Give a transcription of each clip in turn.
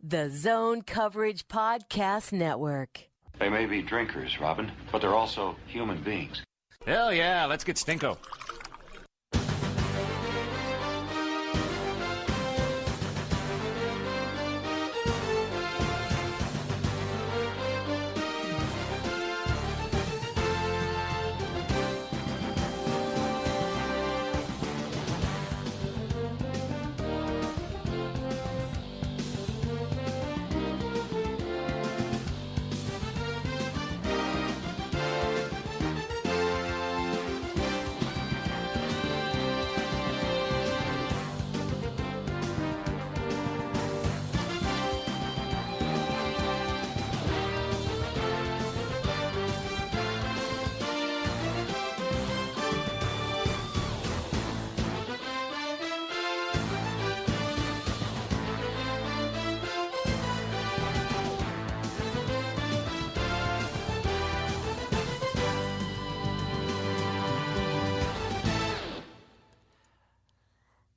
The Zone Coverage Podcast Network. They may be drinkers, Robin, but they're also human beings. Hell yeah, let's get Stinko.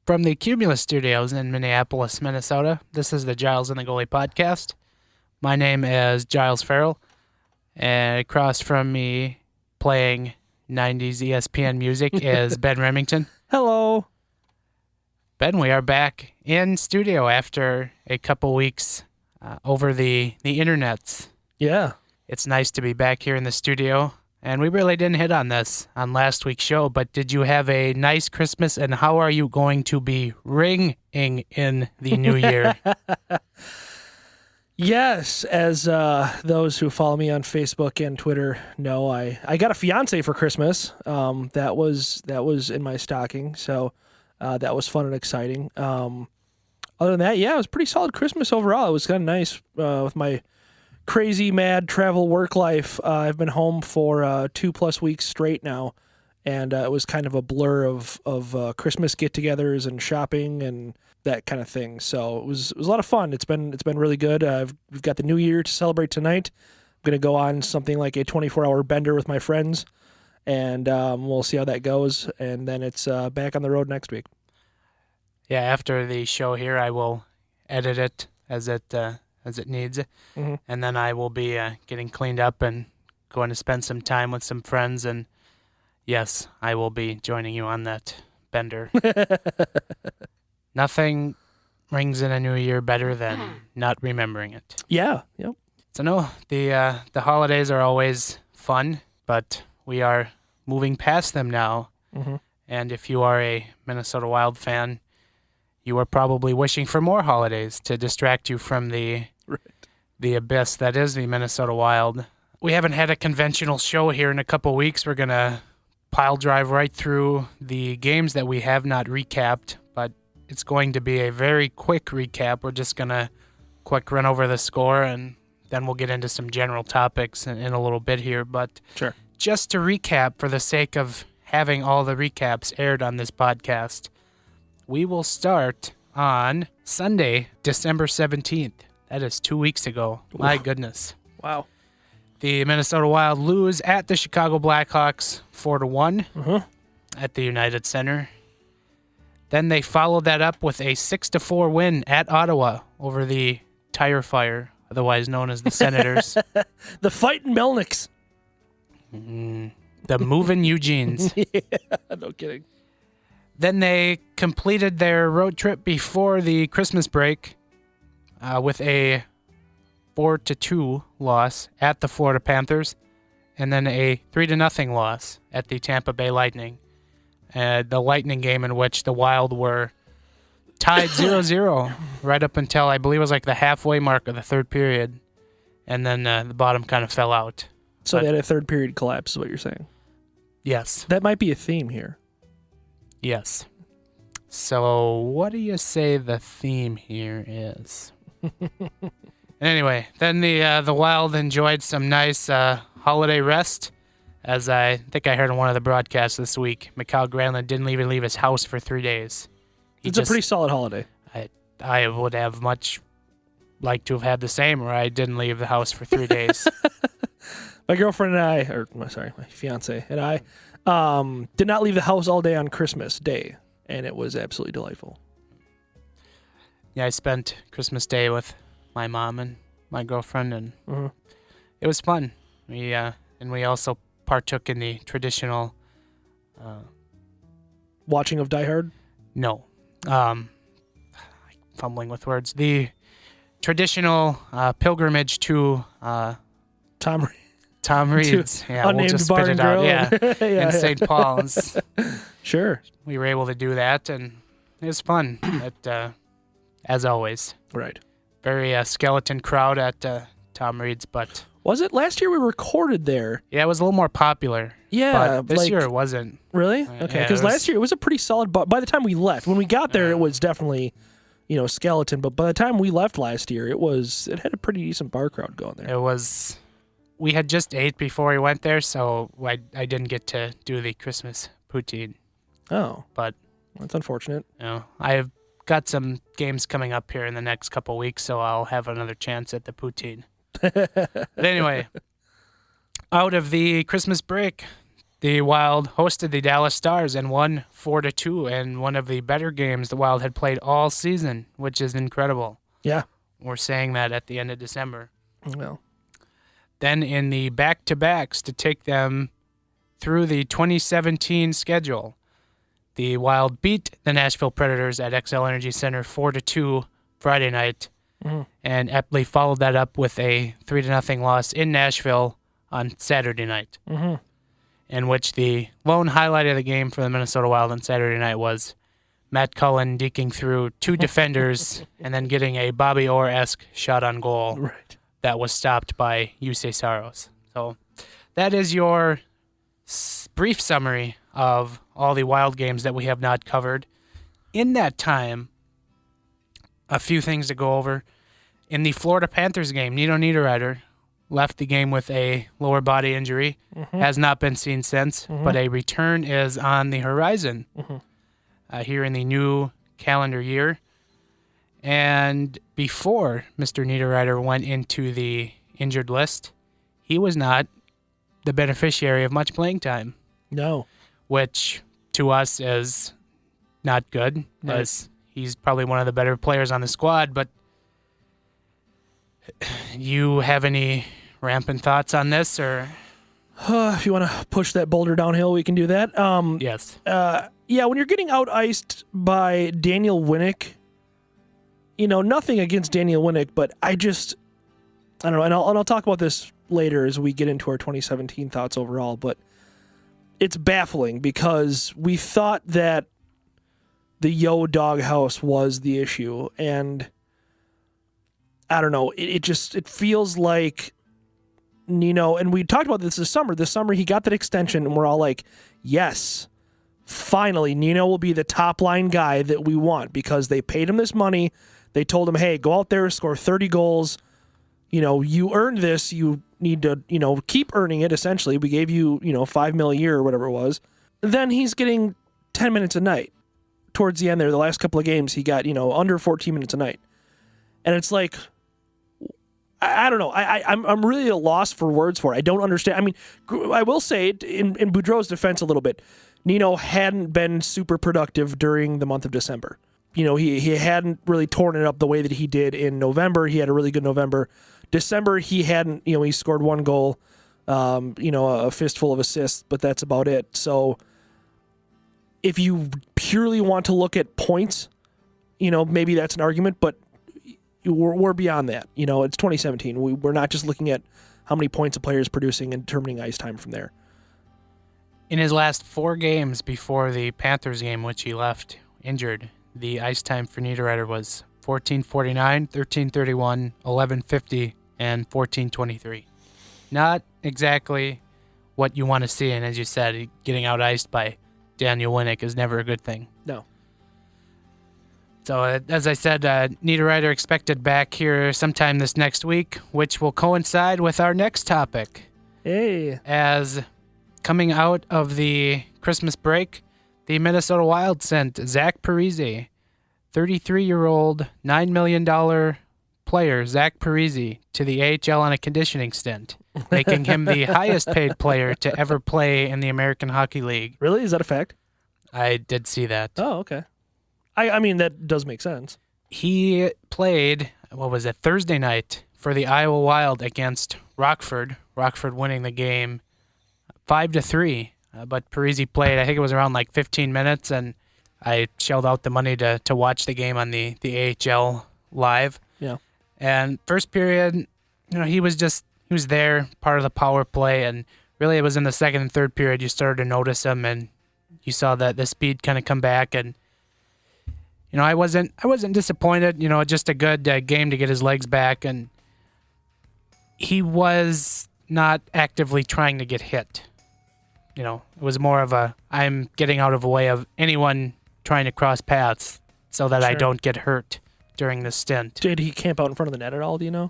From the Cumulus Studios in Minneapolis, Minnesota, this is the Giles and the Goalie podcast. My name is Giles Farrell, and across from me playing 90s ESPN music is Ben Remington. Hello. Ben, we are back in studio after a couple weeks over the internets. Yeah. It's nice to be back here in the studio. And we really didn't hit on this on last week's show, but did you have a nice Christmas, and how are you going to be ringing in the new year? Yes, as those who follow me on Facebook and Twitter know, I got a fiance for Christmas. That was in my stocking, so that was fun and exciting. Other than that, yeah, it was a pretty solid Christmas overall. It was kind of nice with my crazy, mad travel work life. I've been home for 2+ weeks straight now, and it was kind of a blur of Christmas get-togethers and shopping and that kind of thing. So it was a lot of fun. It's been really good. We've got the new year to celebrate tonight. I'm gonna go on something like a 24-hour bender with my friends, and we'll see how that goes. And then it's back on the road next week. Yeah, after the show here, I will edit it as it needs. Mm-hmm. And then I will be getting cleaned up and going to spend some time with some friends. And yes, I will be joining you on that bender. Nothing rings in a new year better than not remembering it. Yeah. Yep. So no, the holidays are always fun, but we are moving past them now. Mm-hmm. And if you are a Minnesota Wild fan, you are probably wishing for more holidays to distract you from the abyss that is the Minnesota Wild. We haven't had a conventional show here in a couple weeks. We're going to pile drive right through the games that we have not recapped, but it's going to be a very quick recap. We're just going to quick run over the score, and then we'll get into some general topics in a little bit here. But Sure. Just to recap, for the sake of having all the recaps aired on this podcast, we will start on Sunday, December 17th. That is 2 weeks ago. My goodness. Wow. The Minnesota Wild lose at the Chicago Blackhawks 4-1 at the United Center. Then they followed that up with a 6-4 win at Ottawa over the Tire Fire, otherwise known as the Senators. The Fightin' Melnicks. The Movin' Eugenes. Yeah, no kidding. Then they completed their road trip before the Christmas break with a 4-2 loss at the Florida Panthers, and then a 3-0 loss at the Tampa Bay Lightning. The Lightning game in which the Wild were tied 0-0 right up until I believe it was like the halfway mark of the third period, and then the bottom kind of fell out. So they had a third period collapse, is what you're saying. Yes. That might be a theme here. Yes. So what do you say the theme here is? Anyway, then the Wild enjoyed some nice holiday rest. As I think I heard on one of the broadcasts this week, Mikhail Granlund didn't even leave his house for 3 days. It's a pretty solid holiday. I would have much liked to have had the same, where I didn't leave the house for 3 days. My girlfriend and I, my fiance and I, did not leave the house all day on Christmas Day, and it was absolutely delightful. Yeah, I spent Christmas Day with my mom and my girlfriend, and it was fun. We also partook in the traditional. Watching of Die Hard? No, fumbling with words. The traditional pilgrimage to Tom Reed's. Yeah, we'll unnamed just bar spit and it out. grill. Yeah, Yeah, in St. Paul's. Sure. We were able to do that, and it was fun. As always, Right. very skeleton crowd at Tom Reed's, but Was it last year we recorded there? yeah, it was a little more popular. Yeah. but this year it wasn't. Really? Yeah, Okay. it Because was- last year it was a pretty solid bar. By the time we left, when we got there, it was definitely, skeleton. But by the time we left last year, it had a pretty decent bar crowd going there. It was. We had just ate before we went there, so I didn't get to do the Christmas poutine. Oh, But that's unfortunate. I've got some games coming up here in the next couple weeks, so I'll have another chance at the poutine. But anyway, out of the Christmas break, the Wild hosted the Dallas Stars and won 4-2, and one of the better games the Wild had played all season, which is incredible. Yeah. We're saying that at the end of December. Well, Then in the back-to-backs to take them through the 2017 schedule, the Wild beat the Nashville Predators at XL Energy Center 4-2 Friday night, and aptly followed that up with a 3-0 loss in Nashville on Saturday night, in which the lone highlight of the game for the Minnesota Wild on Saturday night was Matt Cullen deking through two defenders and then getting a Bobby Orr-esque shot on goal. right. That was stopped by Yusei Saros. So that is your brief summary of all the Wild games that we have not covered. In that time, a few things to go over. In the Florida Panthers game, Nino Niederreiter left the game with a lower body injury. Has not been seen since, but a return is on the horizon here in the new calendar year. And before Mr. Niederreiter went into the injured list, he was not the beneficiary of much playing time, No. which to us is not good, as he's probably one of the better players on the squad. But you have any rampant thoughts on this, or? If you want to push that boulder downhill, we can do that. Yes. Yeah, when you're getting out-iced by Daniel Winnick, nothing against Daniel Winnick, but I don't know, and I'll talk about this later as we get into our 2017 thoughts overall, but it's baffling because we thought that the Yo doghouse was the issue, and I don't know, it feels like Nino, and we talked about this summer. This summer he got that extension, and we're all like, yes, finally, Nino will be the top line guy that we want because they paid him this money. They told him, hey, go out there, score 30 goals. You earned this. You need to, keep earning it, essentially. We gave you, $5 million a year or whatever it was. Then he's getting 10 minutes a night. Towards the end there, the last couple of games, he got, under 14 minutes a night. And it's like, I don't know. I'm really at a loss for words for it. I don't understand. I mean, I will say, in Boudreau's defense a little bit, Nino hadn't been super productive during the month of December. He hadn't really torn it up the way that he did in November. He had a really good November. December, he hadn't, he scored one goal, a fistful of assists, but that's about it. So if you purely want to look at points, maybe that's an argument, but we're beyond that. It's 2017. We're not just looking at how many points a player is producing and determining ice time from there. In his last 4 games before the Panthers game, which he left injured, the ice time for Niederreiter was 14:49, 13:31, 11:50, and 14:23. Not exactly what you want to see, and as you said, getting out iced by Daniel Winnick is never a good thing. No. So, as I said, Niederreiter expected back here sometime this next week, which will coincide with our next topic. Hey. As coming out of the Christmas break, the Minnesota Wild sent Zach Parise, 33-year-old, $9 million player Zach Parise, to the AHL on a conditioning stint, making him the highest-paid player to ever play in the American Hockey League. Really? Is that a fact? I did see that. Oh, okay. I mean, that does make sense. He played Thursday night for the Iowa Wild against Rockford. Rockford winning the game 5-3. But Parisi played, I think it was around like 15 minutes, and I shelled out the money to watch the game on the AHL live. Yeah. And first period, he was there, part of the power play, and really it was in the second and third period you started to notice him, and you saw that the speed kind of come back, and I wasn't disappointed. Just a good game to get his legs back, and he was not actively trying to get hit. It was more of I'm getting out of the way of anyone trying to cross paths so that I don't get hurt during this stint. Did he camp out in front of the net at all, do you know?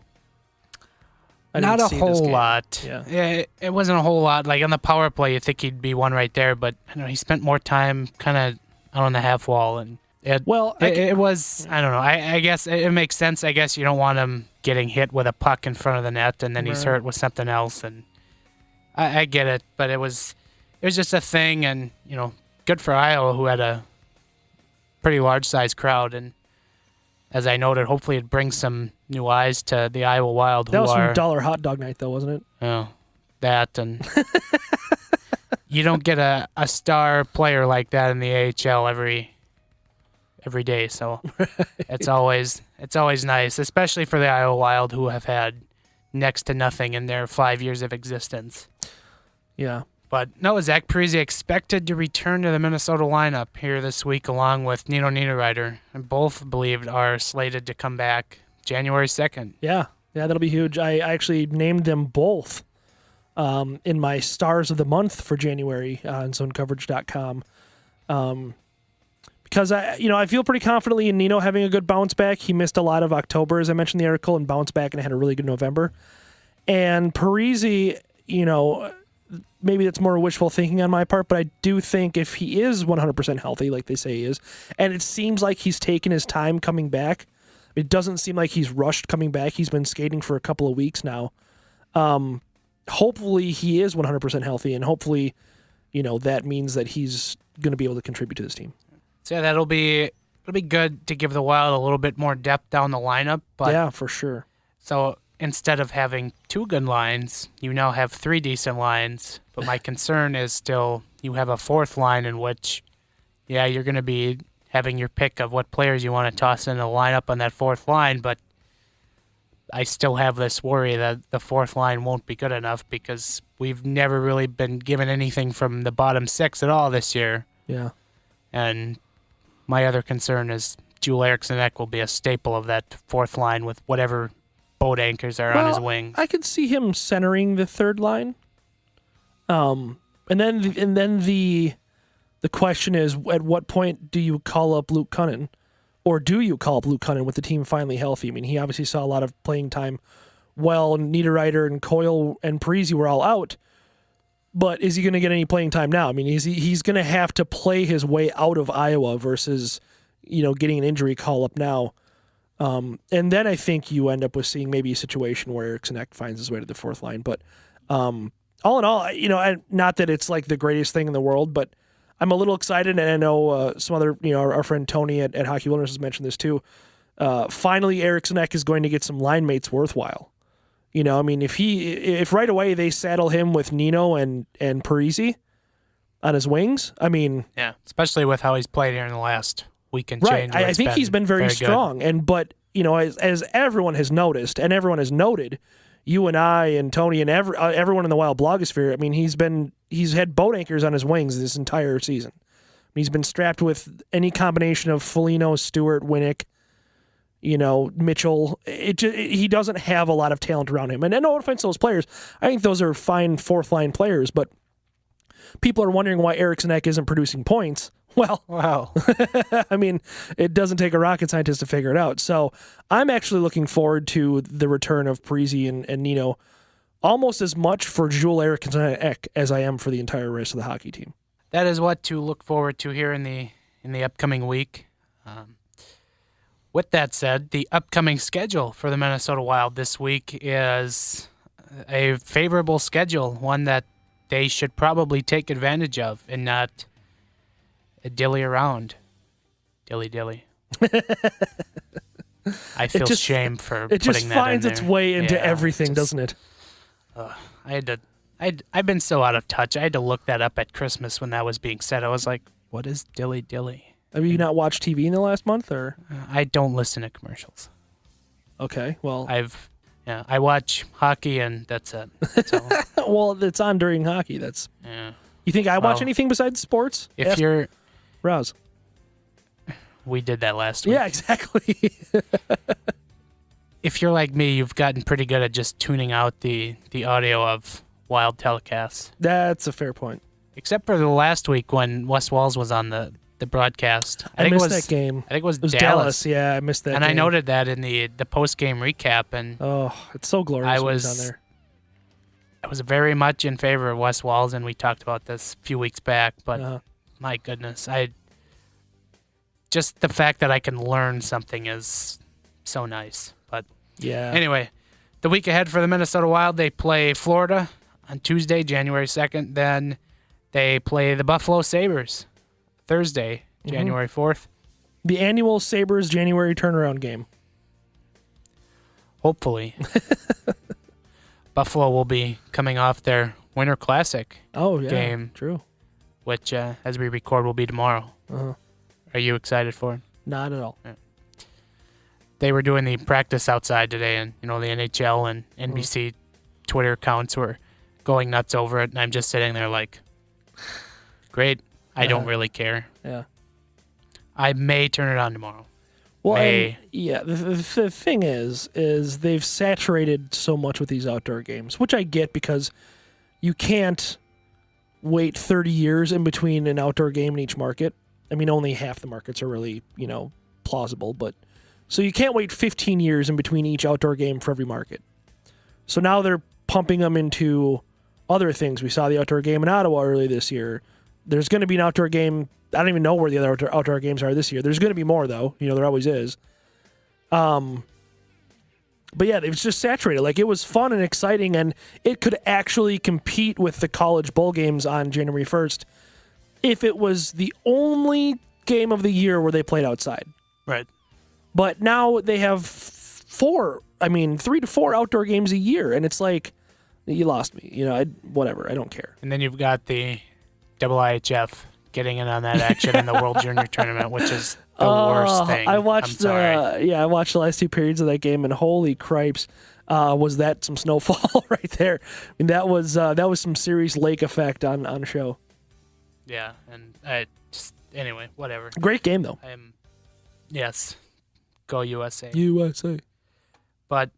Not a whole lot. Yeah. It wasn't a whole lot. Like on the power play, you think he'd be one right there, but he spent more time kind of out on the half wall, and it was, I don't know. I guess it makes sense. I guess you don't want him getting hit with a puck in front of the net, and then he's hurt with something else, and I get it, but it was just a thing, and good for Iowa, who had a pretty large size crowd, and as I noted, hopefully it brings some new eyes to the Iowa Wild. That was from Dollar Hot Dog Night, though, wasn't it? Oh, that, and you don't get a star player like that in the AHL every day, so it's always nice, especially for the Iowa Wild, who have had next to nothing in their 5 years of existence. Yeah. But no, Zach Parise expected to return to the Minnesota lineup here this week along with Nino Niederreiter, and both believed are slated to come back January 2nd. Yeah, that'll be huge. I actually named them both in my Stars of the Month for January on zonecoverage.com because I feel pretty confidently in Nino having a good bounce back. He missed a lot of October, as I mentioned in the article, and bounced back and had a really good November. And Parise, maybe that's more wishful thinking on my part, but I do think if he is 100% healthy, like they say he is, and it seems like he's taken his time coming back, it doesn't seem like he's rushed coming back. He's been skating for a couple of weeks now. Hopefully he is 100% healthy, and hopefully, that means that he's going to be able to contribute to this team. So yeah, it'll be good to give the Wild a little bit more depth down the lineup. But yeah, for sure. So instead of having 2 good lines, you now have 3 decent lines. But my concern is still you have a 4th line in which, you're going to be having your pick of what players you want to toss in the lineup on that 4th line. But I still have this worry that the 4th line won't be good enough because we've never really been given anything from the bottom 6 at all this year. Yeah. And my other concern is Joel Eriksson-Ek will be a staple of that 4th line with whatever boat anchors are on his wings. I could see him centering the 3rd line. And then the question is, at what point do you call up Luke Cunnin? Or do you call up Luke Cunnin with the team finally healthy? I mean, he obviously saw a lot of playing time while Niederreiter and Coyle and Parise were all out. But is he going to get any playing time now? I mean, he's going to have to play his way out of Iowa versus, getting an injury call up now. And then I think you end up with seeing maybe a situation where Eriksson-Ek finds his way to the 4th line. But all in all, not that it's like the greatest thing in the world, but I'm a little excited, and I know some other, our friend Tony at Hockey Wilderness has mentioned this too. Finally, Eriksson-Ek is going to get some line mates worthwhile. If right away they saddle him with Nino and Parise on his wings, yeah, especially with how he's played here in the last week and right. change. I think he's been very strong, but as everyone has noticed and everyone has noted, you and I and Tony and everyone in the Wild blogosphere, he's had boat anchors on his wings this entire season. He's been strapped with any combination of Foligno, Stewart, Winnick, Mitchell. He doesn't have a lot of talent around him. And no offense to those players, I think those are fine 4th line players, but people are wondering why Eriksson-Ek isn't producing points. Well, wow. It doesn't take a rocket scientist to figure it out. So I'm actually looking forward to the return of Parise and Nino almost as much for Joel Eriksson-Ek as I am for the entire rest of the hockey team. That is what to look forward to here in the upcoming week. With that said, the upcoming schedule for the Minnesota Wild this week is a favorable schedule, one that they should probably take advantage of and not dilly around. Dilly. I feel just- shame for It putting just that finds in its there. way into Yeah, everything, just- doesn't it? I've been so out of touch. I had to look that up at Christmas when that was being said. I was like, what is dilly dilly? Have you not watched TV in the last month, or? I don't listen to commercials. Okay, well, I watch hockey and that's it. So, well, it's on during hockey. That's. yeah. You think I watch Well, anything besides sports? If Ask you're, Rouse. we did that last week. Yeah, exactly. If you're like me, you've gotten pretty good at just tuning out the audio of Wild telecasts. That's a fair point. Except for the last week when West Walls was on the broadcast. I think missed it was that game. I think it was, It was Dallas. Yeah, I missed that. And game. I noted that in the post game recap, and Oh, it's so glorious. I when he's was- on there. I was very much in favor of West Walls, and we talked about this a few weeks back. But Uh-huh. my goodness, just the fact that I can learn something is so nice. But Yeah. anyway, the week ahead for the Minnesota Wild, they play Florida on Tuesday, January 2nd. Then they play the Buffalo Sabres Thursday, January 4th. The annual Sabres January turnaround game. Hopefully. Buffalo will be coming off their Winter Classic, Oh yeah, Game. True. which, as we record, will be tomorrow. Uh-huh. Are you excited for it? Not at all. They were doing the practice outside today, and the NHL and NBC Twitter accounts were going nuts over it, and I'm just sitting there like, great. I don't really care. Yeah. I may turn it on tomorrow. Well, May. and, yeah. The thing is they've saturated so much with these outdoor games, which I get because you can't wait 30 years in between an outdoor game in each market. I mean, only half the markets are really plausible, but so you can't wait 15 years in between each outdoor game for every market. So now they're pumping them into other things. We saw the outdoor game in Ottawa early this year. There's going to be an outdoor game. I don't even know where the other outdoor games are this year. There's going to be more, though. There always is. But yeah, it's just saturated. Like, it was fun and exciting, and it could actually compete with the college bowl games on January 1st if it was the only game of the year where they played outside. Right. But now they have 3 to 4 outdoor games a year, and it's like, you lost me. Whatever. I don't care. And then you've got the IIHF getting in on that action in the World Junior Tournament, which is the worst thing. I watched I'm sorry. I watched the last 2 periods of that game, and holy cripes, was that some snowfall right there? I mean, that was some serious lake effect on a show. Yeah, and anyway, whatever. Great game though. Yes, go USA. USA. But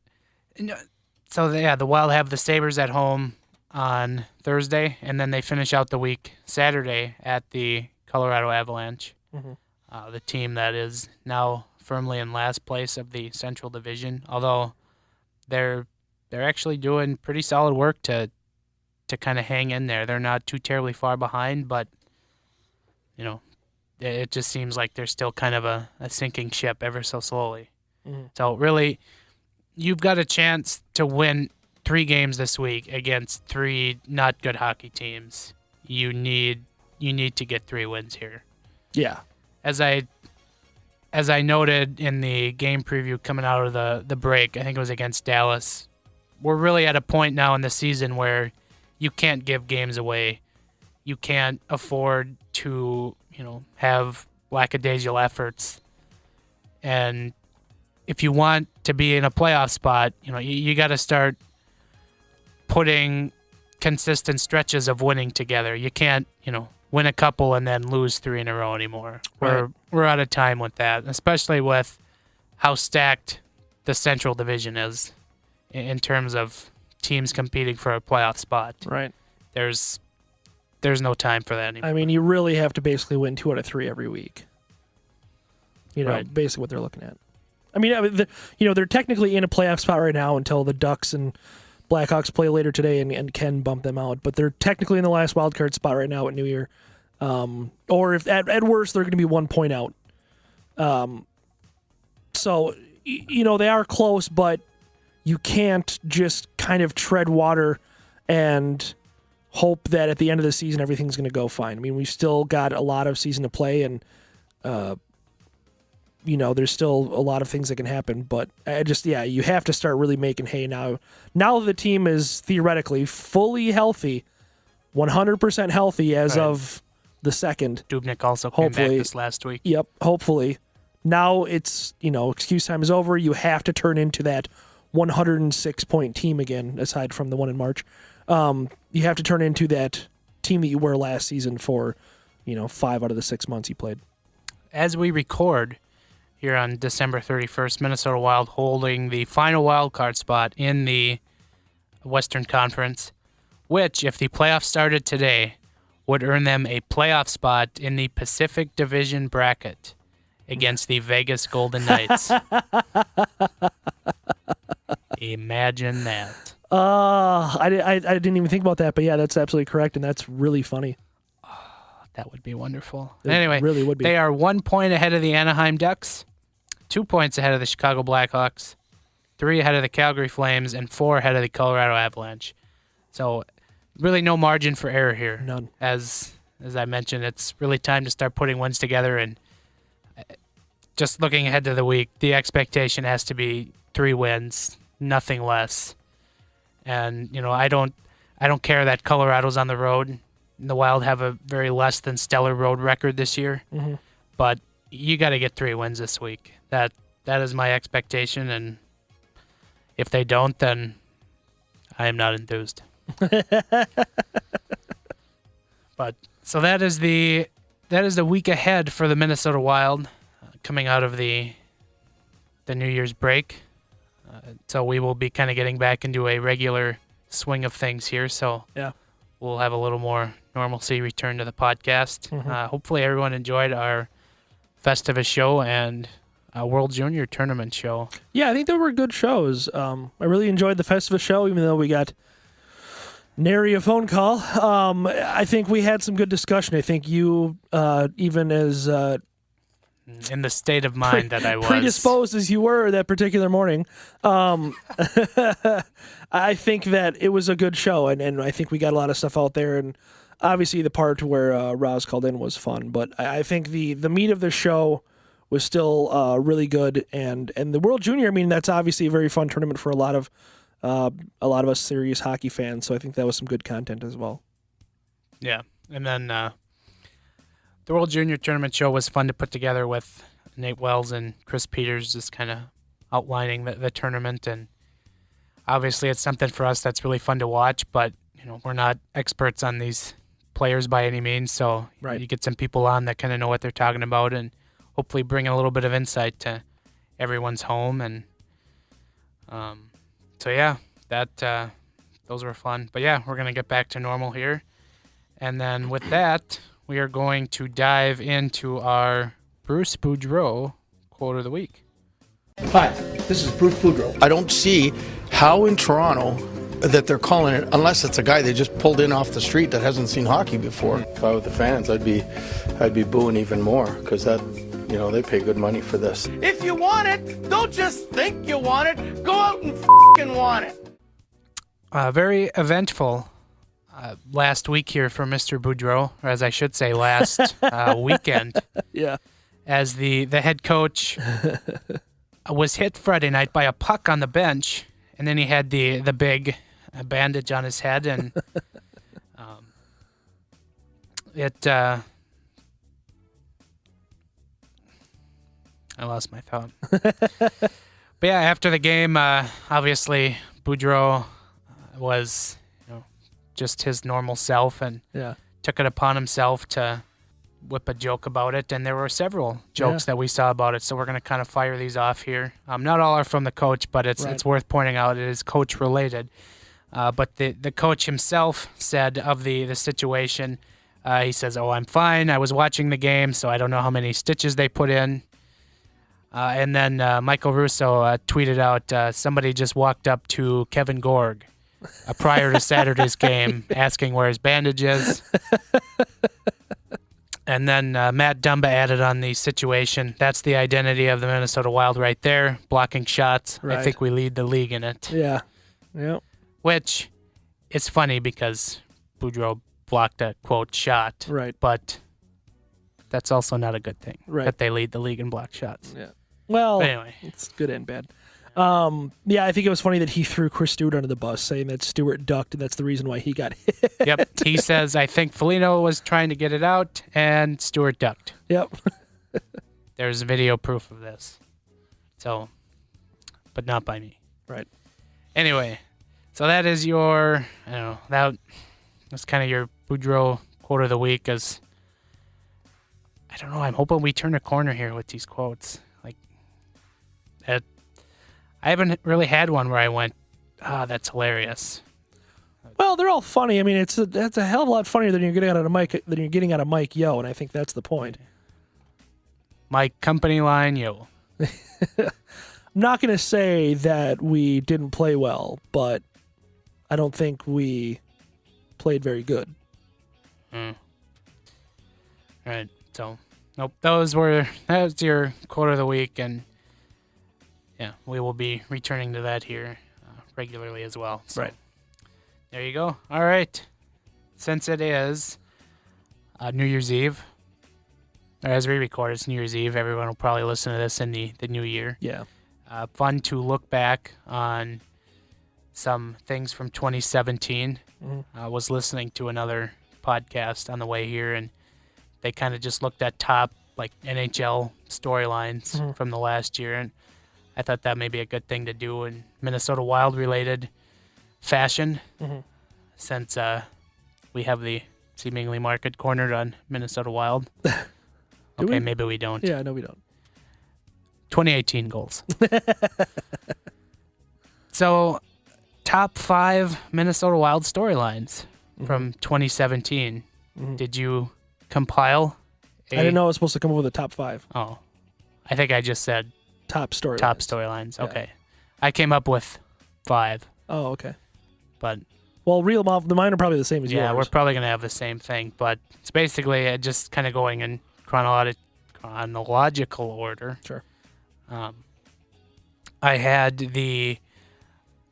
so the Wild have the Sabres at home on Thursday, and then they finish out the week Saturday at the Colorado Avalanche, the team that is now firmly in last place of the Central Division. Although they're actually doing pretty solid work to kind of hang in there. They're not too terribly far behind, but it just seems like they're still kind of a sinking ship ever so slowly. So really, you've got a chance to win 3 games this week against 3 not good hockey teams. You need to get 3 wins here. Yeah. As I noted in the game preview coming out of the break, I think it was against Dallas, we're really at a point now in the season where you can't give games away. You can't afford to, have lackadaisical efforts. And if you want to be in a playoff spot, you got to start putting consistent stretches of winning together. You can't, win a couple and then lose 3 in a row anymore. Right. We're out of time with that, especially with how stacked the Central Division is in terms of teams competing for a playoff spot. Right. There's no time for that anymore. I mean, you really have to basically win 2 out of 3 every week. Right. Basically what they're looking at. I mean, they're technically in a playoff spot right now until the Ducks and Blackhawks play later today and can bump them out. But they're technically in the last wild card spot right now at New Year. Or if at worst, they're going to be 1 point out. So, they are close, but you can't just kind of tread water and hope that at the end of the season everything's going to go fine. I mean, we've still got a lot of season to play, and there's still a lot of things that can happen. But you have to start really making hay now. Now the team is theoretically fully healthy, 100% healthy as of the 2nd. Dubnyk also came back this last week. Yep, hopefully. Now it's, excuse time is over. You have to turn into that 106-point team again, aside from the one in March. You have to turn into that team that you were last season for, 5 out of the 6 months you played. As we record here on December 31st, Minnesota Wild holding the final wild card spot in the Western Conference, which, if the playoffs started today, would earn them a playoff spot in the Pacific Division bracket against the Vegas Golden Knights. Imagine that. I didn't even think about that, but yeah, that's absolutely correct, and that's really funny. That would be wonderful. It anyway, really would be. They are 1 point ahead of the Anaheim Ducks, 2 points ahead of the Chicago Blackhawks, 3 ahead of the Calgary Flames, and 4 ahead of the Colorado Avalanche. So really no margin for error here. None. As I mentioned, it's really time to start putting wins together, and just looking ahead to the week, the expectation has to be 3 wins, nothing less. And, I don't care that Colorado's on the road. The Wild have a very less than stellar road record this year, but you got to get 3 wins this week. That is my expectation, and if they don't, then I am not enthused. But so that is the week ahead for the Minnesota Wild, coming out of the New Year's break. So we will be kind of getting back into a regular swing of things here. So yeah. We'll have a little more normalcy return to the podcast. Hopefully everyone enjoyed our Festivus show and World Junior Tournament show. Yeah, I think they were good shows. I really enjoyed the Festivus show, even though we got nary a phone call. I think we had some good discussion. I think you, even as in the state of mind that I was, predisposed as you were that particular morning, I think that it was a good show, and I think we got a lot of stuff out there. And obviously, the part where Roz called in was fun, but I think the meat of the show was still really good. And the World Junior, I mean, that's obviously a very fun tournament for a lot of us serious hockey fans. So I think that was some good content as well. Yeah, and then the World Junior Tournament show was fun to put together with Nate Wells and Chris Peters, just kind of outlining the tournament. And obviously, it's something for us that's really fun to watch, but we're not experts on these players by any means. So you get some people on that kind of know what they're talking about, and hopefully bring a little bit of insight to everyone's home. And so yeah, those were fun. But yeah, we're gonna get back to normal here, and then with that, we are going to dive into our Bruce Boudreau quote of the week. Hi, this is Bruce Boudreau. I don't see how in Toronto that they're calling it, unless it's a guy they just pulled in off the street that hasn't seen hockey before. If I were the fans, I'd be booing even more, because that, they pay good money for this. If you want it, don't just think you want it. Go out and f***ing want it. Very eventful last week here for Mr. Boudreau, or as I should say, last weekend. Yeah. As the head coach was hit Friday night by a puck on the bench, and then he had the big bandage on his head, and I lost my thought. But yeah, after the game, obviously Boudreau was just his normal self, and took it upon himself to whip a joke about it, and there were several jokes that we saw about it, so we're going to kind of fire these off here. Not all are from the coach, but it's worth pointing out it is coach related. But the coach himself said of the situation, he says, "Oh, I'm fine. I was watching the game, so I don't know how many stitches they put in." And then Michael Russo tweeted out, somebody just walked up to Kevin Gorg prior to Saturday's game asking where his bandage is. And then Matt Dumba added on the situation. That's the identity of the Minnesota Wild right there, blocking shots. Right. I think we lead the league in it. Yeah. Yep. Which, it's funny because Boudreau blocked a, quote, shot. Right. But that's also not a good thing. Right. That they lead the league in block shots. Yeah. Well, But anyway. it's good and bad. Yeah, I think it was funny that he threw Chris Stewart under the bus, saying that Stewart ducked, and that's the reason why he got hit. Yep. He says, I think Foligno was trying to get it out, and Stewart ducked. Yep. There's video proof of this. So, but not by me. Right. Anyway, so that is your, I don't know, that's kind of your Boudreaux quote of the week. As I don't know, I'm hoping we turn a corner here with these quotes. Like, I haven't really had one where I went, that's hilarious. Well, they're all funny. I mean, that's a hell of a lot funnier than you're getting out of Mike Yo, and I think that's the point. My company line, yo. I'm not going to say that we didn't play well, but I don't think we played very good. All right. So, nope. That was your quote of the week, and yeah, we will be returning to that here regularly as well. So, Right. There you go. All right. Since it is New Year's Eve, or as we record, it's New Year's Eve. Everyone will probably listen to this in the new year. Yeah. Fun to look back on some things from 2017. I was listening to another podcast on the way here, and they kind of just looked at top NHL storylines from the last year, and I thought that may be a good thing to do in Minnesota Wild related fashion, since we have the seemingly market cornered on Minnesota Wild. Okay, maybe we don't. Yeah, no, we don't. 2018 goals. So, top 5 Minnesota Wild storylines from 2017. Did you compile? I didn't know I was supposed to come up with a top 5. Oh, I think I just said Top storylines. top storylines. Yeah. Okay. I came up with 5, Oh, okay. but Well, mine are probably the same as yeah, yours. we're probably going to have the same thing, but it's basically just kind of going in chronological order. Sure. I had the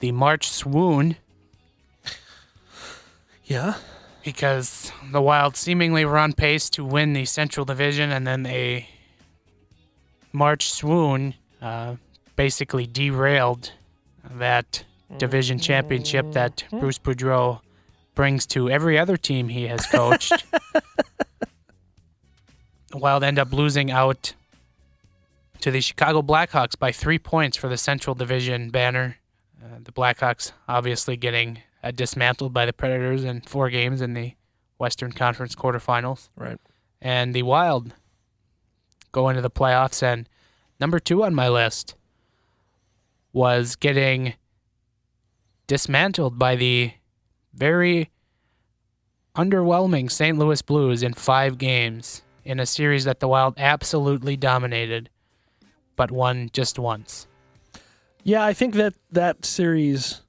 March swoon Yeah. because the Wild seemingly were on pace to win the Central Division, and then a March swoon basically derailed that division championship that Bruce Boudreau brings to every other team he has coached. The Wild end up losing out to the Chicago Blackhawks by 3 points for the Central Division banner. The Blackhawks obviously getting dismantled by the Predators in 4 games in the Western Conference quarterfinals. Right. And the Wild go into the playoffs, and number 2 on my list was getting dismantled by the very underwhelming St. Louis Blues in 5 games in a series that the Wild absolutely dominated, but won just once. Yeah, I think that series,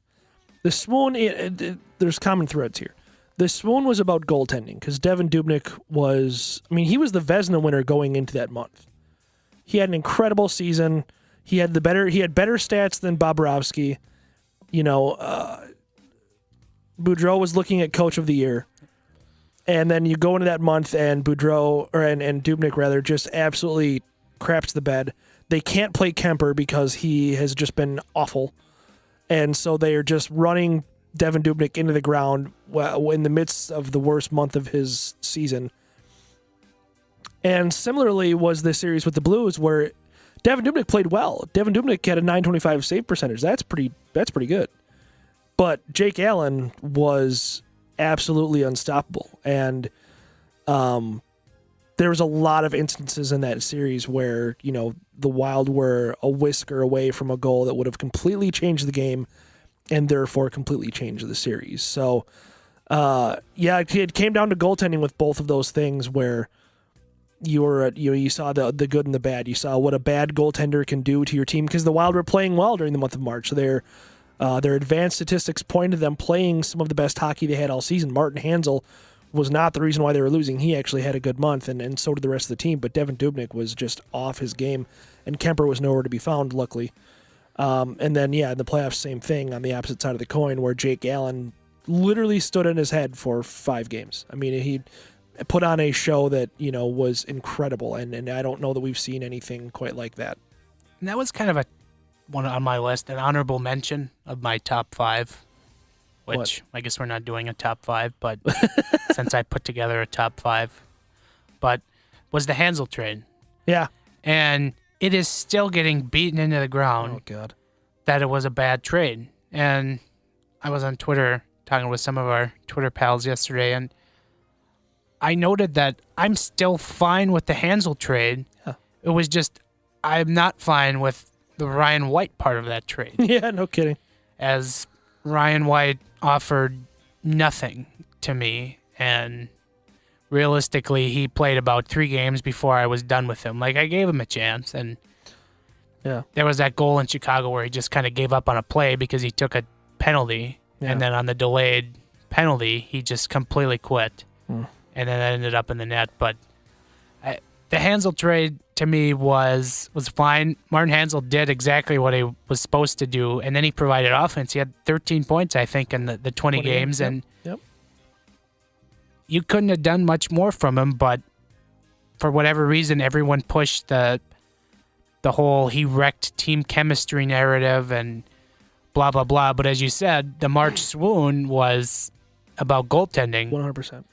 the swoon, there's common threads here. The swoon was about goaltending because Devin Dubnyk he was the Vezina winner going into that month. He had an incredible season. He had better stats than Bobrovsky. Boudreau was looking at Coach of the Year. And then you go into that month and and Dubnyk rather just absolutely craps the bed. They can't play Kemper because he has just been awful. And so they are just running Devin Dubnyk into the ground in the midst of the worst month of his season. And similarly was the series with the Blues where Devin Dubnyk played well. Devin Dubnyk had a .925 save percentage. That's pretty good. But Jake Allen was absolutely unstoppable. And there was a lot of instances in that series where, the Wild were a whisker away from a goal that would have completely changed the game and therefore completely changed the series. So, it came down to goaltending with both of those things where you saw the good and the bad. You saw what a bad goaltender can do to your team because the Wild were playing well during the month of March. So their advanced statistics pointed to them playing some of the best hockey they had all season. Martin Hanzal was not the reason why they were losing. He actually had a good month, and so did the rest of the team. But Devin Dubnyk was just off his game, and Kemper was nowhere to be found, luckily. And then, in the playoffs, same thing on the opposite side of the coin, where Jake Allen literally stood on his head for 5 games. I mean, put on a show that, was incredible. And I don't know that we've seen anything quite like that. And that was kind of one on my list, an honorable mention of my top 5, which I guess we're not doing a top 5, but since I put together a top 5, but was the Hansel trade. Yeah. And it is still getting beaten into the ground. Oh, God. That it was a bad trade. And I was on Twitter talking with some of our Twitter pals yesterday, and I noted that I'm still fine with the Hansel trade. Yeah. It was just I'm not fine with the Ryan White part of that trade. Yeah, no kidding. As Ryan White offered nothing to me, and realistically, he played about 3 games before I was done with him. Like, I gave him a chance, and yeah, there was that goal in Chicago where he just kind of gave up on a play because he took a penalty, and then on the delayed penalty, he just completely quit, and then that ended up in the net. But the Hansel trade, to me, was fine. Martin Hansel did exactly what he was supposed to do, and then he provided offense. He had 13 points, I think, in the 20 games, and you couldn't have done much more from him, but for whatever reason, everyone pushed the whole he wrecked team chemistry narrative and blah, blah, blah. But as you said, the March swoon was about goaltending. 100%.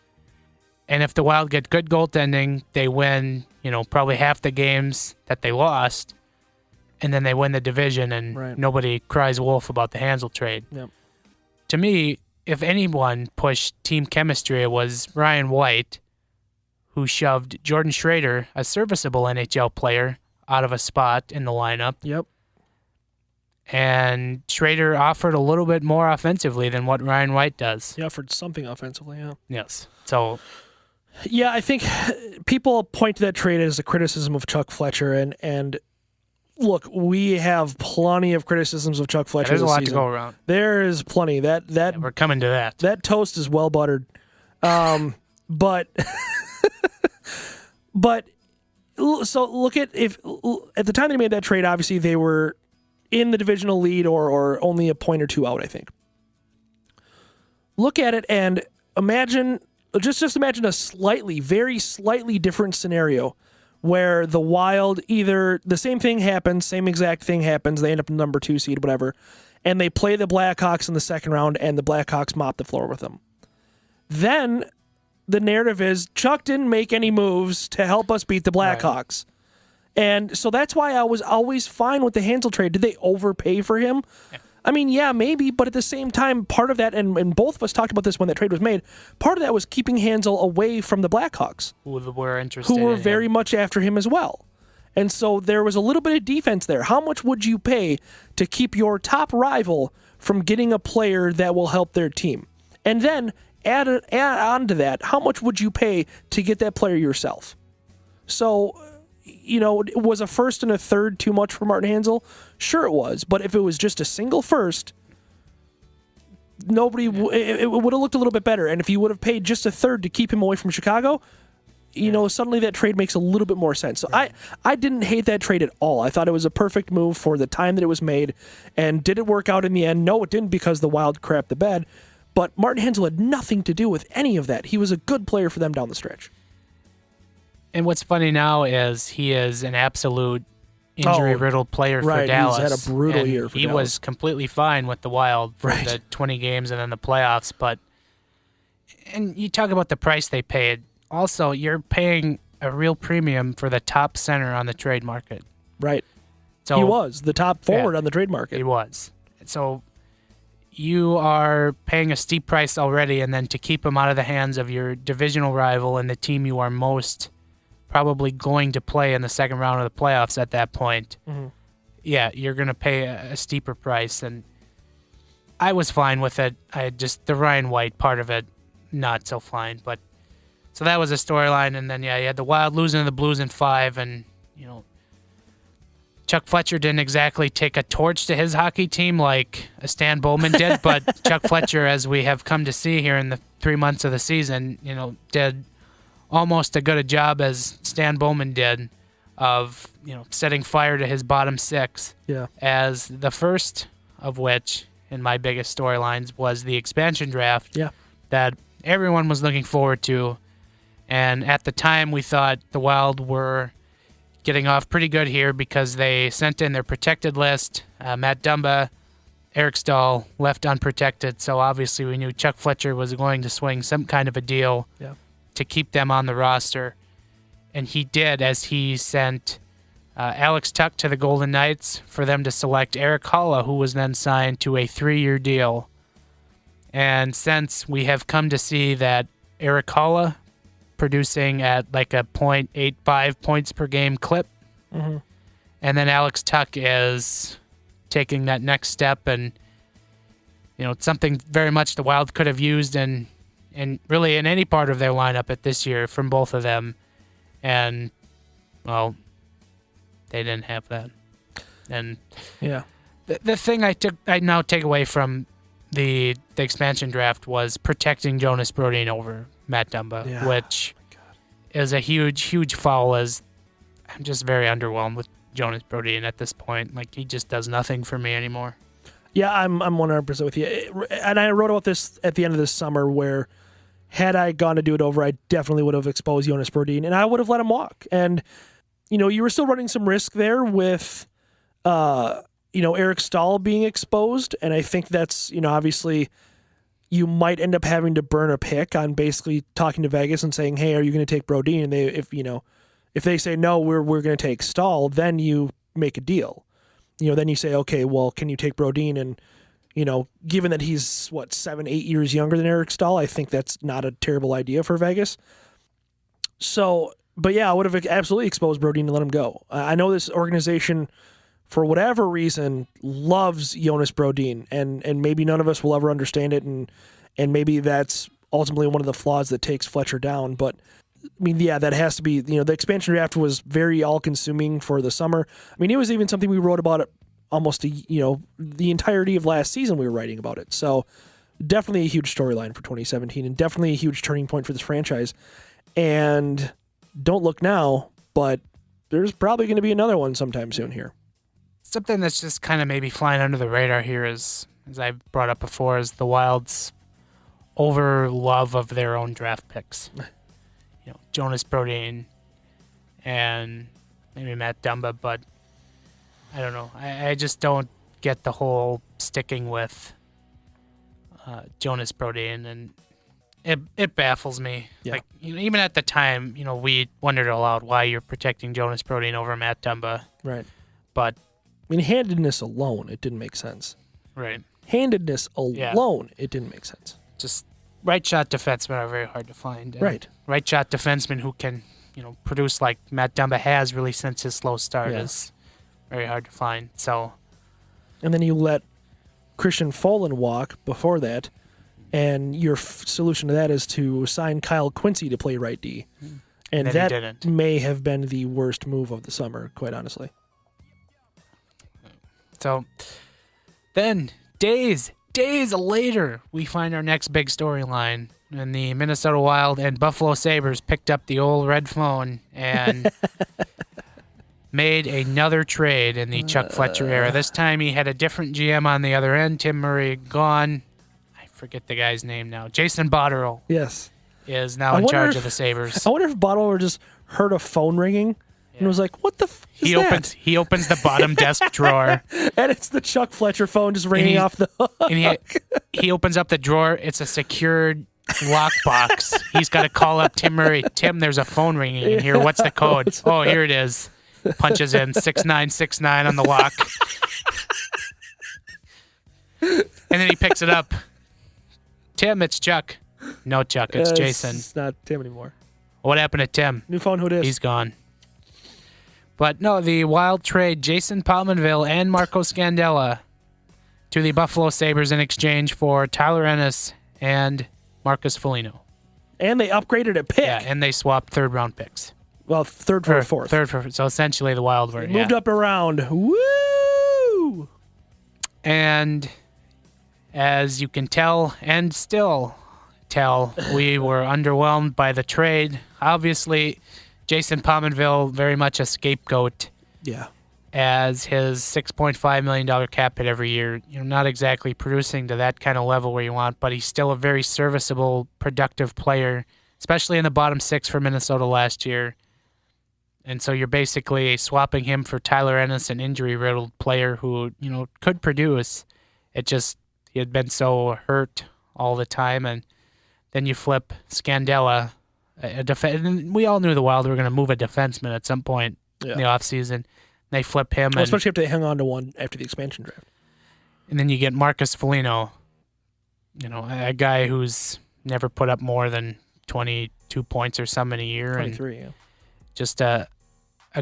And if the Wild get good goaltending, they win, probably half the games that they lost, and then they win the division, and nobody cries wolf about the Hansel trade. Yep. To me, if anyone pushed team chemistry, it was Ryan White, who shoved Jordan Schrader, a serviceable NHL player, out of a spot in the lineup. Yep. And Schrader offered a little bit more offensively than what Ryan White does. He offered something offensively, yeah. Yes. So, yeah, I think people point to that trade as a criticism of Chuck Fletcher, and look, we have plenty of criticisms of Chuck Fletcher. There's a lot season. to go around. There is plenty. That we're coming to that. That toast is well buttered, but so look at at the time they made that trade, obviously they were in the divisional lead or only a point or 2 out, I think. Look at it and imagine. Just imagine a very slightly different scenario where the Wild either the same exact thing happens, they end up number 2 seed, whatever, and they play the Blackhawks in the second round and the Blackhawks mop the floor with them. Then the narrative is Chuck didn't make any moves to help us beat the Blackhawks. Right. And so that's why I was always fine with the Hansel trade. Did they overpay for him? Yeah. I mean, yeah, maybe, but at the same time, part of that, and both of us talked about this when that trade was made, part of that was keeping Hansel away from the Blackhawks. Who were interested who were in very him. much after him as well. And so there was a little bit of defense there. How much would you pay to keep your top rival from getting a player that will help their team? And then add on to that, how much would you pay to get that player yourself? So, was a first and a third too much for Martin Hansel? Sure it was. But if it was just a single first, it would have looked a little bit better. And if you would have paid just a third to keep him away from Chicago, suddenly that trade makes a little bit more sense. So I didn't hate that trade at all. I thought it was a perfect move for the time that it was made. And did it work out in the end? No, it didn't, because the Wild crapped the bed. But Martin Hansel had nothing to do with any of that. He was a good player for them down the stretch. And what's funny now is he is an absolute injury-riddled player for Dallas. He's had a brutal year for Dallas. He was completely fine with the Wild for the 20 games and then the playoffs. And you talk about the price they paid. Also, you're paying a real premium for the top center on the trade market. Right. So he was the top forward on the trade market. He was. So you are paying a steep price already, and then to keep him out of the hands of your divisional rival and the team you are most probably going to play in the second round of the playoffs at that point, you're going to pay a steeper price. And I was fine with it. I had just the Ryan White part of it, not so fine. But so that was a storyline. And then, you had the Wild losing to the Blues in 5. And, Chuck Fletcher didn't exactly take a torch to his hockey team like a Stan Bowman did. But Chuck Fletcher, as we have come to see here in the 3 months of the season, did almost as good a job as Stan Bowman did of, setting fire to his bottom 6. Yeah. As the first of which, in my biggest storylines, was the expansion draft. Yeah. That everyone was looking forward to. And at the time, we thought the Wild were getting off pretty good here because they sent in their protected list. Matt Dumba, Eric Stahl left unprotected, so obviously we knew Chuck Fletcher was going to swing some kind of a deal to keep them on the roster. And he did, as he sent Alex Tuck to the Golden Knights for them to select Eric Halla, who was then signed to a 3-year deal. And since we have come to see that Eric Halla producing at like a .85 points per game clip, and then Alex Tuck is taking that next step, and it's something very much the Wild could have used in really in any part of their lineup at this year from both of them, and well, they didn't have that. And the thing I now take away from the expansion draft was protecting Jonas Brodin over Matt Dumba, which is a huge foul, as I'm just very underwhelmed with Jonas Brodin at this point. Like, he just does nothing for me anymore. Yeah, I'm 100% with you. And I wrote about this at the end of this summer, where had I gone to do it over, I definitely would have exposed Jonas Brodin, and I would have let him walk. And, you were still running some risk there with, Eric Stahl being exposed. And I think that's, obviously you might end up having to burn a pick on basically talking to Vegas and saying, hey, are you going to take Brodin? And if they say, no, we're going to take Stahl, then you make a deal. Then you say, okay, well, can you take Brodin? And, given that he's, 7-8 years younger than Eric Stahl, I think that's not a terrible idea for Vegas. So, but yeah, I would have absolutely exposed Brodin and let him go. I know this organization, for whatever reason, loves Jonas Brodin, and maybe none of us will ever understand it, and maybe that's ultimately one of the flaws that takes Fletcher down. But I mean, that has to be, the expansion draft was very all-consuming for the summer. I mean, it was even something we wrote about it almost the entirety of last season. We were writing about it. So definitely a huge storyline for 2017, and definitely a huge turning point for this franchise. And don't look now, but there's probably going to be another one sometime soon here. Something that's just kind of maybe flying under the radar here is, as I brought up before, is the Wild's over love of their own draft picks. Jonas Brodin and maybe Matt Dumba, but I don't know. I just don't get the whole sticking with Jonas Brodin, and it baffles me. Yeah. Like, even at the time, we wondered aloud why you're protecting Jonas Brodin over Matt Dumba. Right. But I mean, handedness alone, it didn't make sense. Right. Handedness alone, it didn't make sense. Just right shot defensemen are very hard to find. And right. Right shot defensemen who can, produce like Matt Dumba has really since his slow start is very hard to find. So, and then you let Christian Folin walk before that, and your solution to that is to sign Kyle Quincy to play right D. And that may have been the worst move of the summer, quite honestly. So then days later, we find our next big storyline, and the Minnesota Wild and Buffalo Sabres picked up the old red phone and made another trade in the Chuck Fletcher era. This time he had a different GM on the other end. Tim Murray gone. I forget the guy's name now. Jason Botterill is now in charge of the Sabres. I wonder if Botterill just heard a phone ringing and was like, what the f is that? He opens the bottom desk drawer. And it's the Chuck Fletcher phone just ringing off the hook. And he opens up the drawer. It's a secured lockbox. He's got to call up Tim Murray. Tim, there's a phone ringing in here. What's the code? Oh, here it is. Punches in 6969 on the lock. And then he picks it up. Tim, it's Chuck. No, Chuck, it's Jason. It's not Tim anymore. What happened to Tim? New phone, who it is? He's gone. But no, the Wild trade Jason Pominville and Marco Scandella to the Buffalo Sabres in exchange for Tyler Ennis and Marcus Foligno. And they upgraded a pick. Yeah, and they swapped third-round picks. Well, third for a fourth. So essentially the Wild were moved up around. Woo! And as you can tell, and still tell, we were underwhelmed by the trade. Obviously, Jason Pominville, very much a scapegoat. Yeah. As his $6.5 million cap hit every year. Not exactly producing to that kind of level where you want, but he's still a very serviceable, productive player especially in the bottom six for Minnesota last year. And so you're basically swapping him for Tyler Ennis, an injury-riddled player who, could produce. He had been so hurt all the time. And then you flip Scandella, and we all knew the Wild were going to move a defenseman at some point in the offseason. They flip him. Well, especially if they hang on to one after the expansion draft. And then you get Marcus Foligno, a guy who's never put up more than 22 points or something a year. 23, and yeah. Just a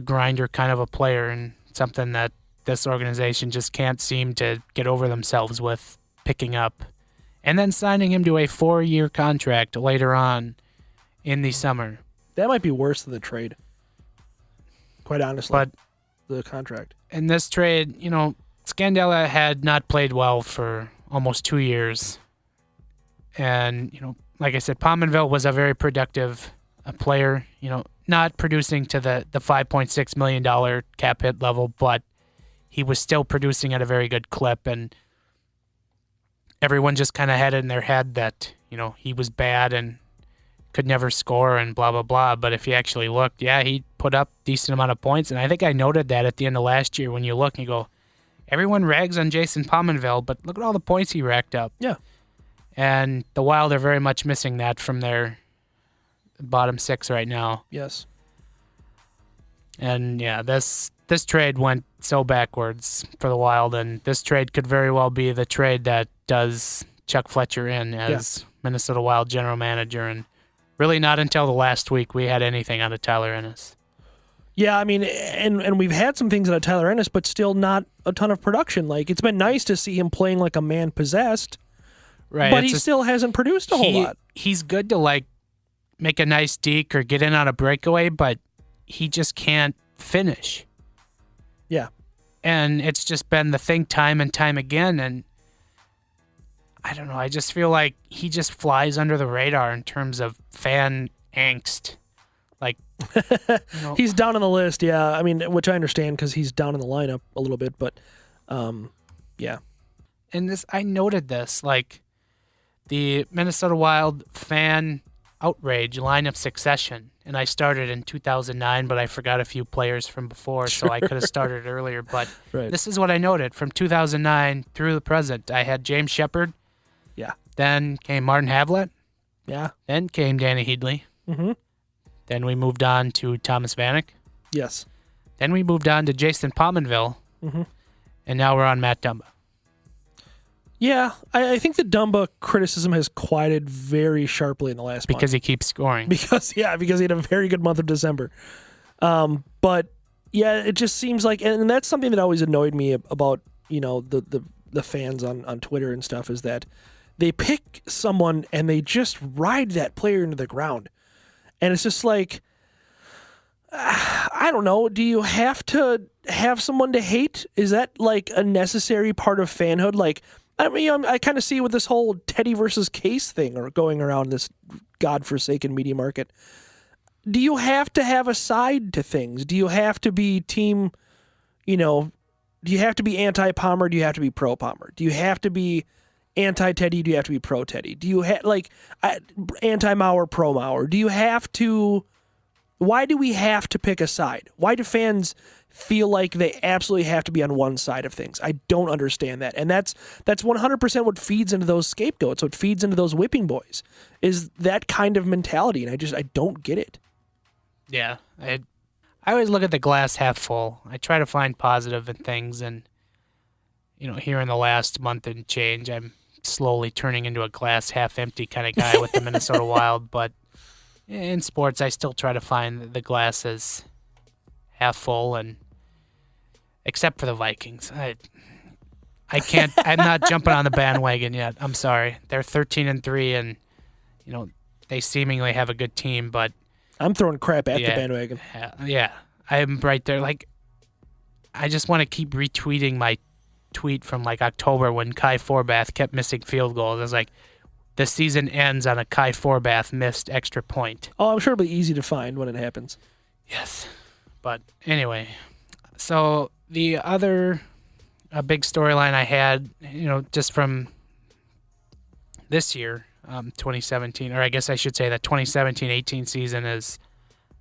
grinder kind of a player, and something that this organization just can't seem to get over themselves with picking up. And then signing him to a 4-year contract later on in the summer. That might be worse than the trade, quite honestly. But the contract. In this trade, Scandella had not played well for almost 2 years. And, like I said, Pominville was a very productive player, not producing to the $5.6 million cap hit level, but he was still producing at a very good clip. And everyone just kind of had it in their head that, he was bad and could never score and blah, blah, blah. But if you actually looked, he put up a decent amount of points. And I think I noted that at the end of last year when you look and you go, everyone rags on Jason Pominville, but look at all the points he racked up. Yeah. And the Wild are very much missing that from their bottom six right now. Yes. And this trade went so backwards for the Wild, and this trade could very well be the trade that does Chuck Fletcher in as Minnesota Wild general manager. And really not until the last week we had anything out of Tyler Ennis. Yeah, I mean, and we've had some things out of Tyler Ennis, but still not a ton of production. Like, it's been nice to see him playing like a man possessed, right? But he still hasn't produced a whole lot. He's good to make a nice deke or get in on a breakaway, but he just can't finish. Yeah. And it's just been the thing time and time again. And I don't know, I just feel like he just flies under the radar in terms of fan angst. He's down on the list, yeah. I mean, which I understand because he's down in the lineup a little bit, but yeah. And I noted this, the Minnesota Wild fan outrage line of succession. And I started in 2009, but I forgot a few players from before, so I could have started earlier. But This is what I noted. From 2009 through the present, I had James Shepard. Yeah. Then came Martin Havlat. Yeah. Then came Danny Heedley. Mm-hmm. Then we moved on to Thomas Vanek. Yes. Then we moved on to Jason Pominville. Mm-hmm. And now we're on Matt Dumba. Yeah, I think the Dumba criticism has quieted very sharply in the last month. Because he keeps scoring. Because he had a very good month of December. But, yeah, it just seems like, and that's something that always annoyed me about, the fans on Twitter and stuff, is that they pick someone and they just ride that player into the ground. And it's just like, I don't know. Do you have to have someone to hate? Is that a necessary part of fanhood? I mean, I kind of see with this whole Teddy versus Case thing or going around this godforsaken media market. Do you have to have a side to things? Do you have to be team, do you have to be anti-Palmer? Do you have to be pro-Palmer? Do you have to be anti-Teddy? Do you have to be pro-Teddy? Do you have, anti-Mauer, pro-Mauer? Do you have to... Why do we have to pick a side? Why do fans feel like they absolutely have to be on one side of things? I don't understand that. And that's 100% what feeds into those scapegoats, what feeds into those whipping boys, is that kind of mentality. And I don't get it. Yeah. I always look at the glass half full. I try to find positive in things. And, here in the last month and change, I'm slowly turning into a glass half empty kind of guy with the Minnesota Wild. But in sports, I still try to find the glass as half full, and except for the Vikings, I can't. I'm not jumping on the bandwagon yet. I'm sorry. They're 13-3, and they seemingly have a good team, but I'm throwing crap at the bandwagon. Yeah, I'm right there. I just want to keep retweeting my tweet from October when Kai Forbath kept missing field goals. I was like, the season ends on a Kai Forbath missed extra point. Oh, I'm sure it'll be easy to find when it happens. Yes. But anyway, so the other big storyline I had, just from this year, 2017, or I guess I should say that 2017-18 season is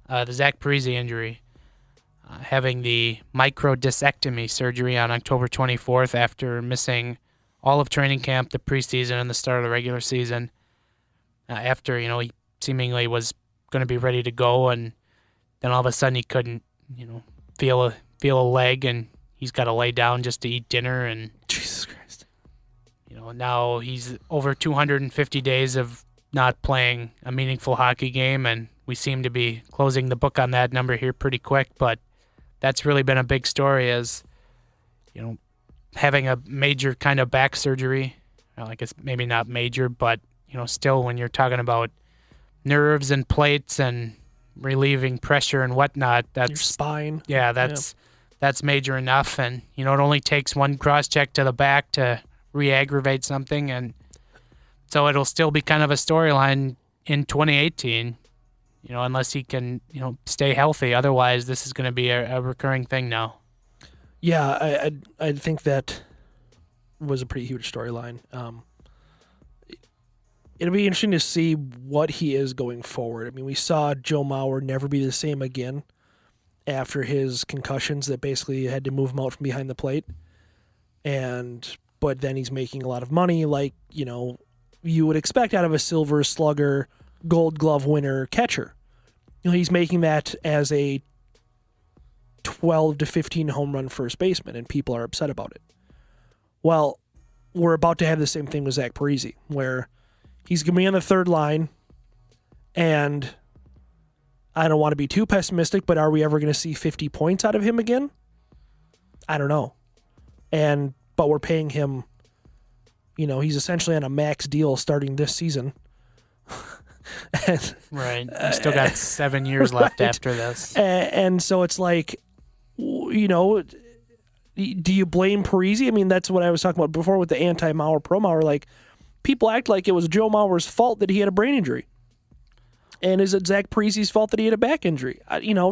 the Zach Parise injury, having the microdiscectomy surgery on October 24th after missing all of training camp, the preseason, and the start of the regular season. After he seemingly was going to be ready to go, and then all of a sudden he couldn't, feel a leg, and he's got to lay down just to eat dinner, and Jesus Christ. Now he's over 250 days of not playing a meaningful hockey game, and we seem to be closing the book on that number here pretty quick, but that's really been a big story as, having a major kind of back surgery. Well, I guess maybe not major, but, still when you're talking about nerves and plates and relieving pressure and whatnot, that's your spine. Yeah, that's major enough. And, it only takes one cross-check to the back to re-aggravate something. And so it'll still be kind of a storyline in 2018, unless he can, stay healthy. Otherwise, this is going to be a recurring thing now. Yeah, I think that was a pretty huge storyline. It'll be interesting to see what he is going forward. I mean, we saw Joe Mauer never be the same again after his concussions that basically had to move him out from behind the plate. But then he's making a lot of money like, you would expect out of a Silver Slugger, Gold Glove winner catcher. He's making that as a 12 to 15 home run first baseman, and people are upset about it. Well, we're about to have the same thing with Zach Parise, where he's going to be on the third line, and I don't want to be too pessimistic, but are we ever going to see 50 points out of him again? I don't know. But we're paying him, he's essentially on a max deal starting this season. Right. You still got 7 years left after this. And so it's like, do you blame Parise? I mean, that's what I was talking about before with the anti-Mauer, pro-Mauer. Like, people act like it was Joe Mauer's fault that he had a brain injury. And is it Zach Parise's fault that he had a back injury?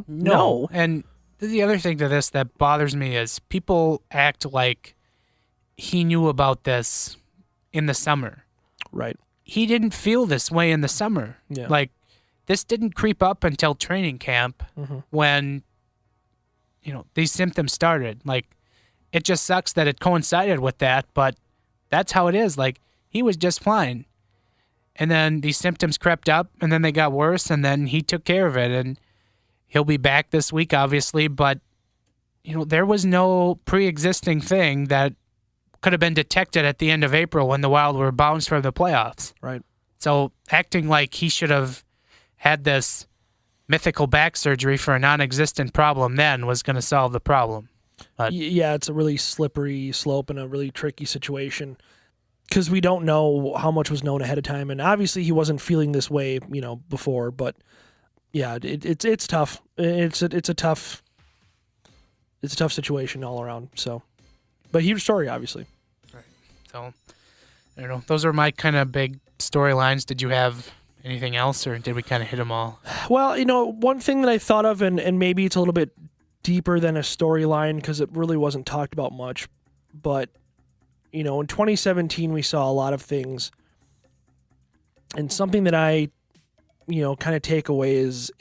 No. And the other thing to this that bothers me is people act like he knew about this in the summer. Right. He didn't feel this way in the summer. Yeah. Like, this didn't creep up until training camp when, these symptoms started. Like, it just sucks that it coincided with that, but that's how it is. Like, he was just fine. And then these symptoms crept up, and then they got worse, and then he took care of it. And he'll be back this week, obviously, but, there was no pre-existing thing that could have been detected at the end of April when the Wild were bounced from the playoffs. Right. So acting like he should have had this mythical back surgery for a non-existent problem then was going to solve the problem. But yeah, it's a really slippery slope and a really tricky situation because we don't know how much was known ahead of time. And obviously he wasn't feeling this way, before, but yeah, it's tough. It's a tough situation all around. So, but huge story, obviously. Right. So, I don't know. Those are my kind of big storylines. Did you have anything else, or did we kind of hit them all? Well, one thing that I thought of, and maybe it's a little bit deeper than a storyline because it really wasn't talked about much, but, in 2017 we saw a lot of things, and something that I, kind of take away is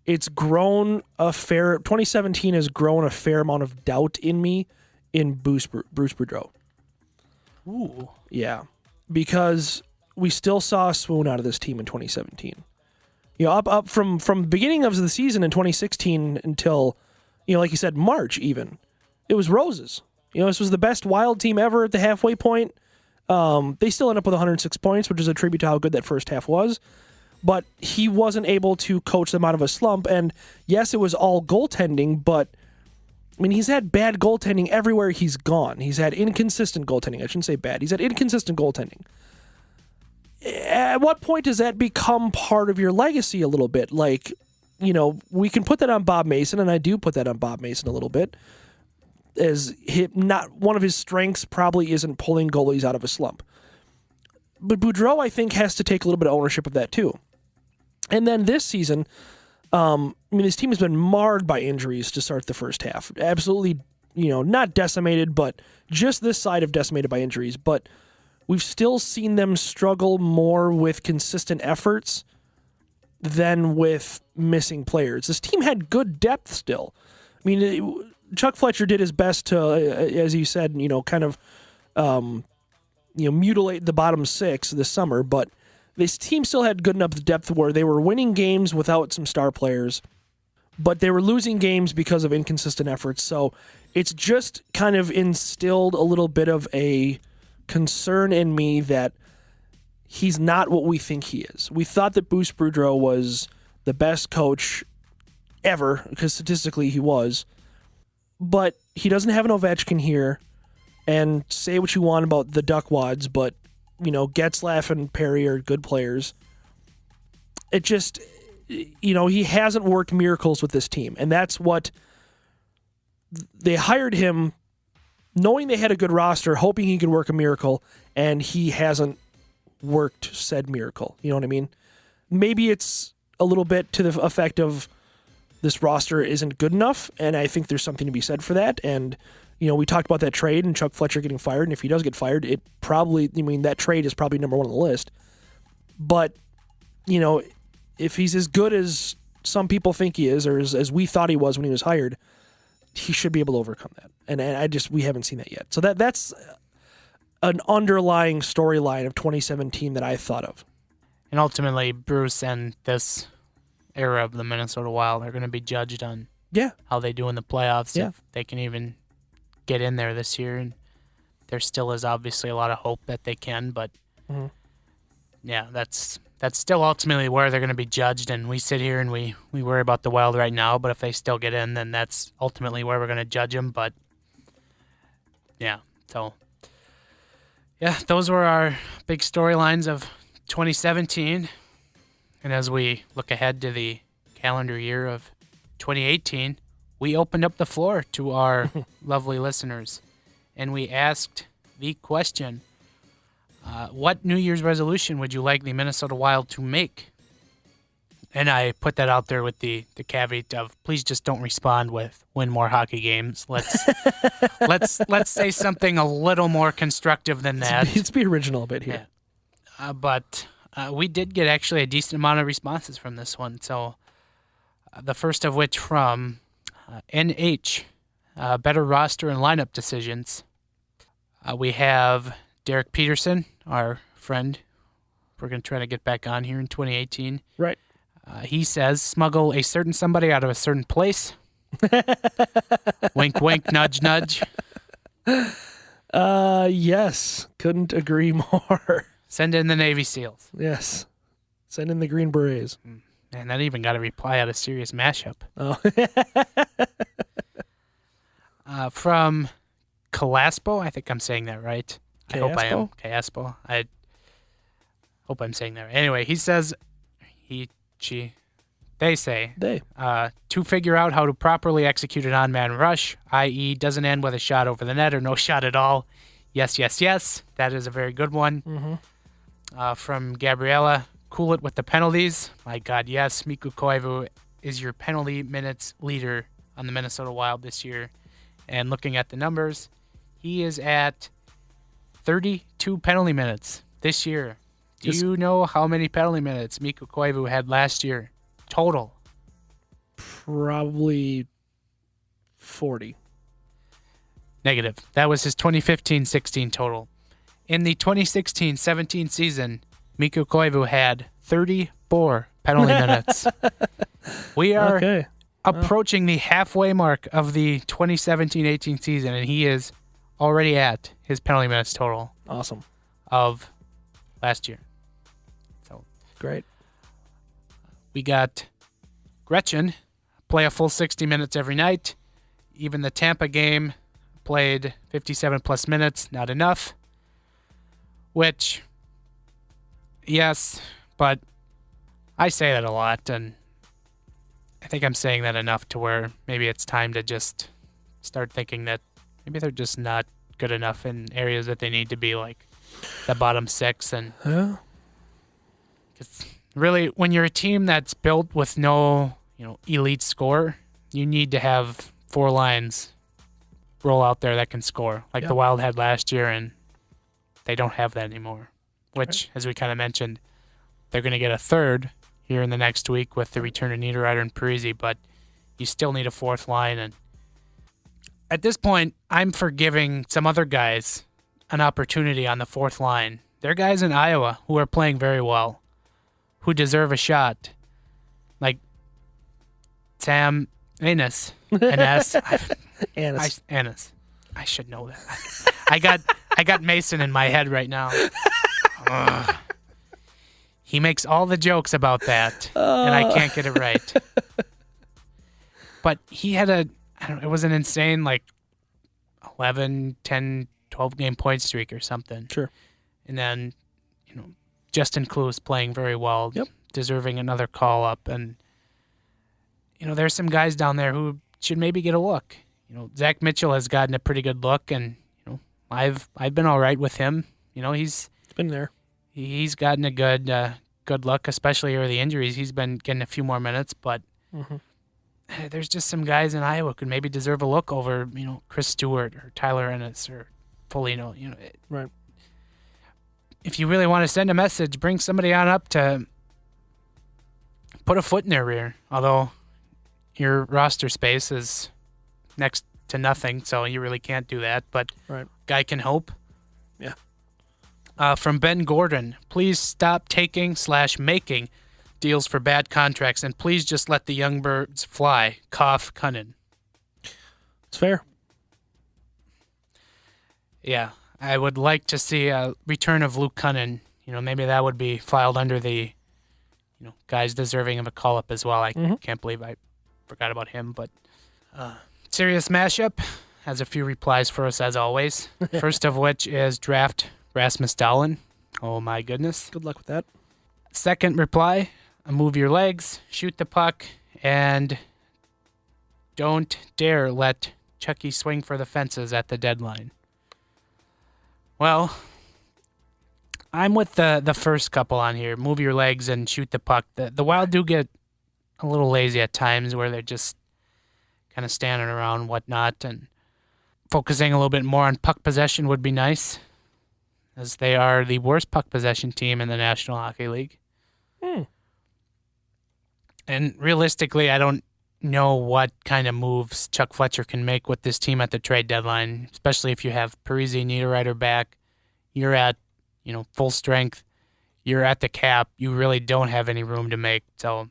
it's grown 2017 has grown a fair amount of doubt in me in Bruce Boudreau. Ooh. Yeah, because we still saw a swoon out of this team in 2017. Up from the beginning of the season in 2016 until, like you said, March even, it was roses. This was the best Wild team ever at the halfway point. They still end up with 106 points, which is a tribute to how good that first half was. But he wasn't able to coach them out of a slump. And yes, it was all goaltending, but I mean, he's had bad goaltending everywhere he's gone. He's had inconsistent goaltending. I shouldn't say bad. He's had inconsistent goaltending. At what point does that become part of your legacy a little bit? Like, we can put that on Bob Mason, and I do put that on Bob Mason a little bit, as not one of his strengths probably isn't pulling goalies out of a slump. But Boudreau, I think, has to take a little bit of ownership of that too. And then this season, this team has been marred by injuries to start the first half. Absolutely, not decimated, but just this side of decimated by injuries. But we've still seen them struggle more with consistent efforts than with missing players. This team had good depth still. I mean, Chuck Fletcher did his best to, as you said, kind of, mutilate the bottom six this summer, but this team still had good enough depth where they were winning games without some star players, but they were losing games because of inconsistent efforts. So it's just kind of instilled a little bit of a concern in me that he's not what we think he is. We thought that Bruce Boudreau was the best coach ever, because statistically he was, but he doesn't have an Ovechkin here. And say what you want about the Duckwads, but Getzlaff and Perry are good players. It just, he hasn't worked miracles with this team, and that's what they hired him, knowing they had a good roster, hoping he could work a miracle, and he hasn't worked said miracle. You know what I mean? Maybe it's a little bit to the effect of this roster isn't good enough, and I think there's something to be said for that. And we talked about that trade and Chuck Fletcher getting fired, and if he does get fired, that trade is probably number one on the list. But, if he's as good as some people think he is, or as we thought he was when he was hired, he should be able to overcome that. And we haven't seen that yet. So that's an underlying storyline of 2017 that I thought of. And ultimately, Bruce and this era of the Minnesota Wild are going to be judged on how they do in the playoffs, if they can even get in there this year. And there still is obviously a lot of hope that they can, but that's still ultimately where they're going to be judged. And we sit here and we worry about the Wild right now, but if they still get in, then that's ultimately where we're going to judge them. But those were our big storylines of 2017. And as we look ahead to the calendar year of 2018, we opened up the floor to our lovely listeners, and we asked the question, what New Year's resolution would you like the Minnesota Wild to make? And I put that out there with the caveat of, please just don't respond with win more hockey games. Let's say something a little more constructive than that. Let's be original a bit here. Yeah. But we did get actually a decent amount of responses from this one. So the first of which from NH, better roster and lineup decisions. We have Derek Peterson, our friend. We're going to try to get back on here in 2018. Right. He says, smuggle a certain somebody out of a certain place. Wink, wink, nudge, nudge. Yes. Couldn't agree more. Send in the Navy SEALs. Yes. Send in the Green Berets. And that even got a reply out of Serious Mashup. Oh. From Calaspo, I think I'm saying that right. Caspo? I hope I am. Caspo. I hope I'm saying that right. Anyway, he says, they say, to figure out how to properly execute an on-man rush, i.e. doesn't end with a shot over the net or no shot at all. Yes, yes, yes. That is a very good one. Mm-hmm. From Gabriella, cool it with the penalties. My God, yes. Mikko Koivu is your penalty minutes leader on the Minnesota Wild this year. And looking at the numbers, he is at 32 penalty minutes this year. Do you know how many penalty minutes Mikko Koivu had last year? Total. Probably 40. Negative. That was his 2015-16 total. In the 2016-17 season, Mikko Koivu had 34 penalty minutes. We are approaching the halfway mark of the 2017-18 season, and he is already at his penalty minutes total. Awesome. Of last year. So great. We got Gretchen, play a full 60 minutes every night. Even the Tampa game played 57 plus minutes, not enough. Which, yes, but I say that a lot, and I think I'm saying that enough to where maybe it's time to just start thinking that maybe they're just not good enough in areas that they need to be, like the bottom six. And cause really, when you're a team that's built with no, elite score, you need to have four lines roll out there that can score, like the Wild had last year. And they don't have that anymore, which, as we kind of mentioned, they're going to get a third here in the next week with the return of Niederreiter and Parisi, but you still need a fourth line. And at this point, I'm for giving some other guys an opportunity on the fourth line. There are guys in Iowa who are playing very well, who deserve a shot, like Sam Annis. Annis. Annis. I should know that. I got Mason in my head right now. Ugh. He makes all the jokes about that, and I can't get it right. But he had it was an insane, like, 11, 10, 12-game point streak or something. Sure. And then, Justin Klu's playing very well, deserving another call-up. And, there's some guys down there who should maybe get a look. Zach Mitchell has gotten a pretty good look, and, I've been all right with him. He's been there. He's gotten a good look, especially over the injuries. He's been getting a few more minutes, but there's just some guys in Iowa who could maybe deserve a look over, Chris Stewart or Tyler Ennis or Polino. Right. If you really want to send a message, bring somebody on up to put a foot in their rear. Although your roster space is next to nothing, so you really can't do that. But guy can hope. Yeah. From Ben Gordon, please stop taking/making deals for bad contracts, and please just let the young birds fly. Cough, Cunnin. It's fair. Yeah, I would like to see a return of Luke Cunnin. Maybe that would be filed under the, guys deserving of a call-up as well. I can't believe I forgot about him, but Serious Mashup has a few replies for us as always. First of which is draft Rasmus Dahlin. Oh my goodness. Good luck with that. Second reply, move your legs, shoot the puck, and don't dare let Chucky swing for the fences at the deadline. Well, I'm with the first couple on here. Move your legs and shoot the puck. The Wild do get a little lazy at times where they're just kind of standing around, whatnot, and focusing a little bit more on puck possession would be nice, as they are the worst puck possession team in the National Hockey League. And realistically, I don't know what kind of moves Chuck Fletcher can make with this team at the trade deadline, especially if you have Parisi, Niederreiter back. You're at, full strength. You're at the cap. You really don't have any room to make. So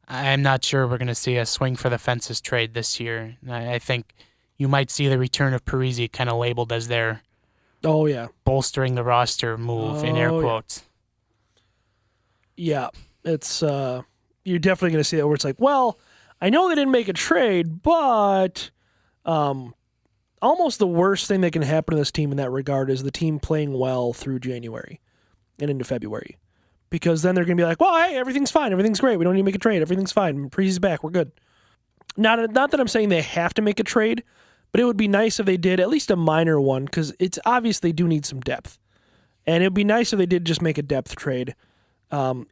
I'm not sure we're going to see a swing for the fences trade this year. I think you might see the return of Parisi kind of labeled as their bolstering the roster move, in air quotes. Yeah, it's you're definitely going to see that where it's like, well, I know they didn't make a trade, but almost the worst thing that can happen to this team in that regard is the team playing well through January and into February. Because then they're going to be like, well, hey, everything's fine. Everything's great. We don't need to make a trade. Everything's fine. Parisi's back. We're good. Not that I'm saying they have to make a trade, but it would be nice if they did at least a minor one, because it's obvious they do need some depth. And it would be nice if they did just make a depth trade.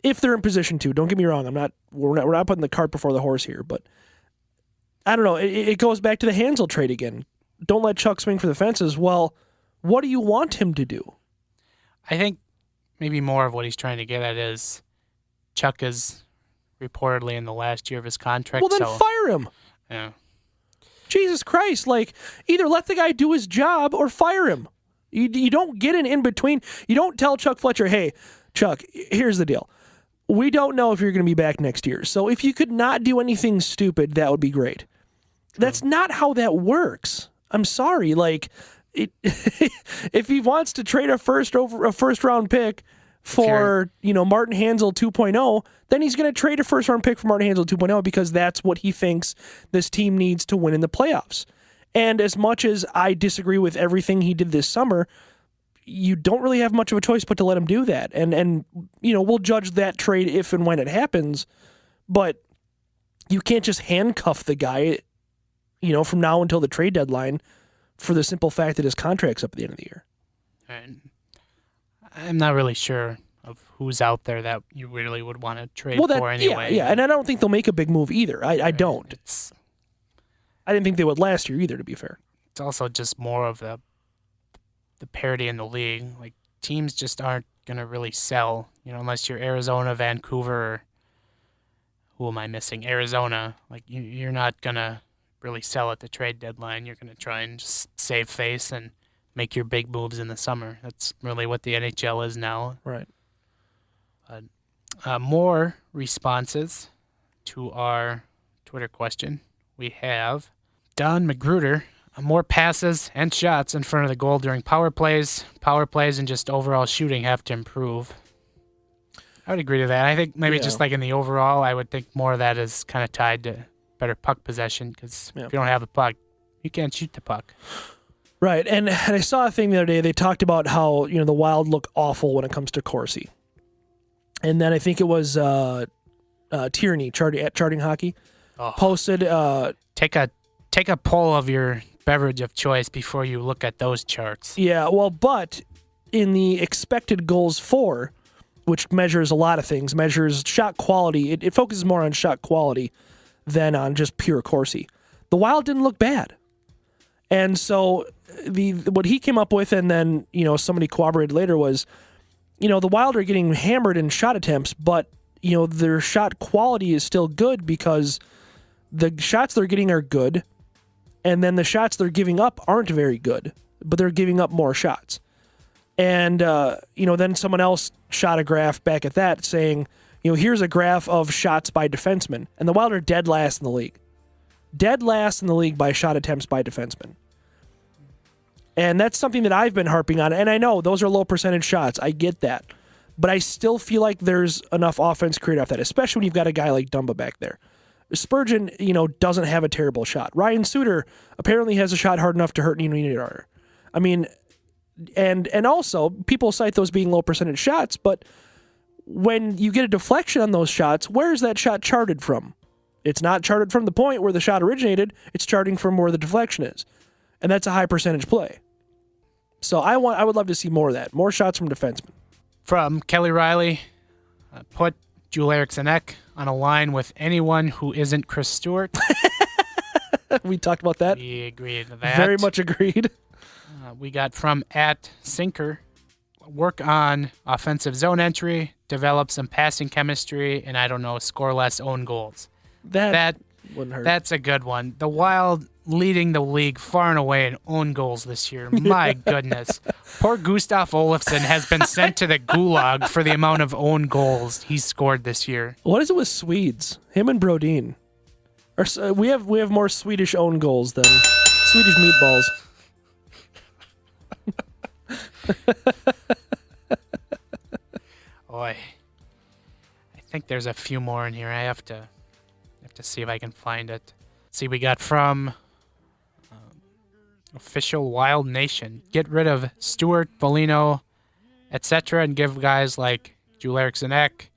If they're in position to. Don't get me wrong. We're not putting the cart before the horse here, but I don't know. It goes back to the Hansel trade again. Don't let Chuck swing for the fences. Well, what do you want him to do? I think maybe more of what he's trying to get at is Chuck is reportedly in the last year of his contract. Well, then fire him. Yeah. Jesus Christ. Either let the guy do his job or fire him. You don't get an in-between. You don't tell Chuck Fletcher, hey, Chuck, here's the deal. We don't know if you're going to be back next year. So if you could not do anything stupid, that would be great. That's not how that works. I'm sorry. If he wants to trade a first round pick for, Martin Hansel 2.0, then he's going to trade a first round pick for Martin Hansel 2.0 because that's what he thinks this team needs to win in the playoffs. And as much as I disagree with everything he did this summer, you don't really have much of a choice but to let him do that. And we'll judge that trade if and when it happens, but you can't just handcuff the guy, from now until the trade deadline for the simple fact that his contract's up at the end of the year. And I'm not really sure of who's out there that you really would want to trade for anyway. Yeah, and I don't think they'll make a big move either. I don't. I didn't think they would last year either, to be fair. It's also just more of the parity in the league. Like, teams just aren't going to really sell, unless you're Arizona, Vancouver, or who am I missing? Arizona. Like, you're not going to really sell at the trade deadline. You're going to try and just save face and make your big moves in the summer. That's really what the NHL is now. Right. More responses to our Twitter question. We have Don Magruder. More passes and shots in front of the goal during power plays. Power plays and just overall shooting have to improve. I would agree to that. I think maybe just like in the overall, I would think more of that is kind of tied to better puck possession, because if you don't have the puck, you can't shoot the puck. Right, and I saw a thing the other day. They talked about how the Wild look awful when it comes to Corsi, and then I think it was Tierney at Charting Hockey posted. Take a poll of your beverage of choice before you look at those charts. Yeah, well, but in the expected goals for, which measures a lot of things, measures shot quality. It focuses more on shot quality than on just pure Corsi. The Wild didn't look bad. And so what he came up with, and then somebody corroborated later, was the Wild are getting hammered in shot attempts, but their shot quality is still good because the shots they're getting are good, and then the shots they're giving up aren't very good, but they're giving up more shots. And then someone else shot a graph back at that saying, here's a graph of shots by defensemen, and the Wild are dead last in the league. Dead last in the league by shot attempts by defensemen. And that's something that I've been harping on. And I know those are low percentage shots. I get that. But I still feel like there's enough offense created off that, especially when you've got a guy like Dumba back there. Spurgeon, doesn't have a terrible shot. Ryan Suter apparently has a shot hard enough to hurt Nino Niederreiter. I mean, and also, people cite those being low percentage shots, but when you get a deflection on those shots, where is that shot charted from? It's not charted from the point where the shot originated. It's charting from where the deflection is. And that's a high percentage play. So I would love to see more of that. More shots from defensemen. From Kelly Riley, put Joel Eriksson Ek on a line with anyone who isn't Chris Stewart. We talked about that. We agreed to that. Very much agreed. We got from @Sinker, work on offensive zone entry, develop some passing chemistry, and score less own goals. That wouldn't hurt. That's a good one. The Wild leading the league far and away in own goals this year. My goodness. Poor Gustav Olofsson has been sent to the gulag for the amount of own goals he's scored this year. What is it with Swedes? Him and Brodin. We have more Swedish own goals than Swedish meatballs. Boy, I think there's a few more in here. I have to see if I can find it. Let's see, we got from Official Wild Nation. Get rid of Stewart, Foligno, etc., and give guys like Joel Eriksson Ek,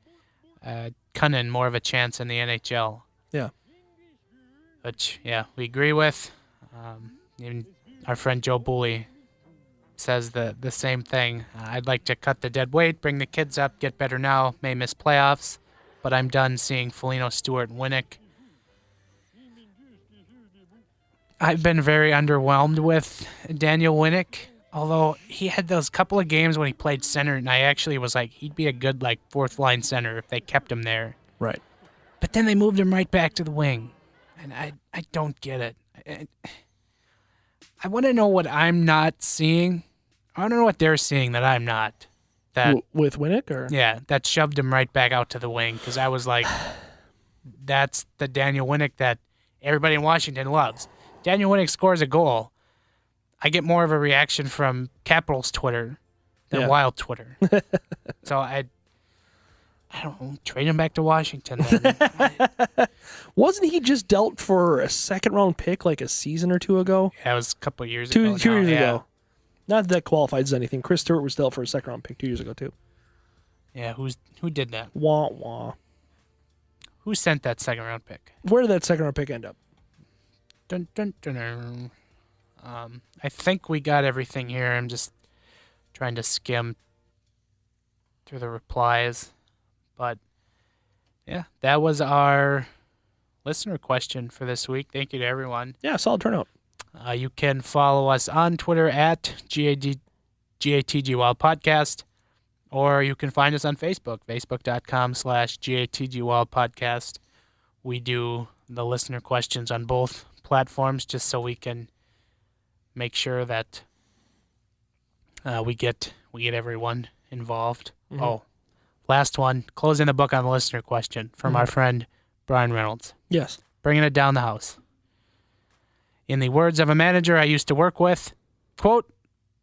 Cunnin more of a chance in the NHL. Yeah. Which, we agree with. Even our friend Joe Booley says the same thing. I'd like to cut the dead weight, bring the kids up, get better now, may miss playoffs, but I'm done seeing Foligno, Stewart, and Winnick. I've been very underwhelmed with Daniel Winnick, although he had those couple of games when he played center, and I actually was like, he'd be a good fourth line center if they kept him there. Right. But then they moved him right back to the wing, and I don't get it. I want to know what I'm not seeing. I want to know what they're seeing that I'm not. That with Winnick, or that shoved him right back out to the wing, because I was like, that's the Daniel Winnick that everybody in Washington loves. Daniel Winnick scores a goal. I get more of a reaction from Capitals Twitter than Wild Twitter. So I don't know, trade him back to Washington then. Wasn't he just dealt for a second-round pick like a season or two ago? Yeah, it was a couple of years ago. 2 years ago. Not that that qualifies as anything. Chris Stewart was dealt for a second-round pick 2 years ago, too. Yeah, who did that? Wah, wah. Who sent that second-round pick? Where did that second-round pick end up? Dun, dun, dun, dun. I think we got everything here. I'm just trying to skim through the replies. But, that was our listener question for this week. Thank you to everyone. Yeah, solid turnout. You can follow us on Twitter at GATG Wild Podcast, or you can find us on Facebook, facebook.com/GATG Wild Podcast. We do the listener questions on both platforms just so we can make sure that we get everyone involved. Mm-hmm. Oh, last one, closing the book on the listener question from our friend Brian Reynolds. Yes. Bringing it down the house. In the words of a manager I used to work with, quote,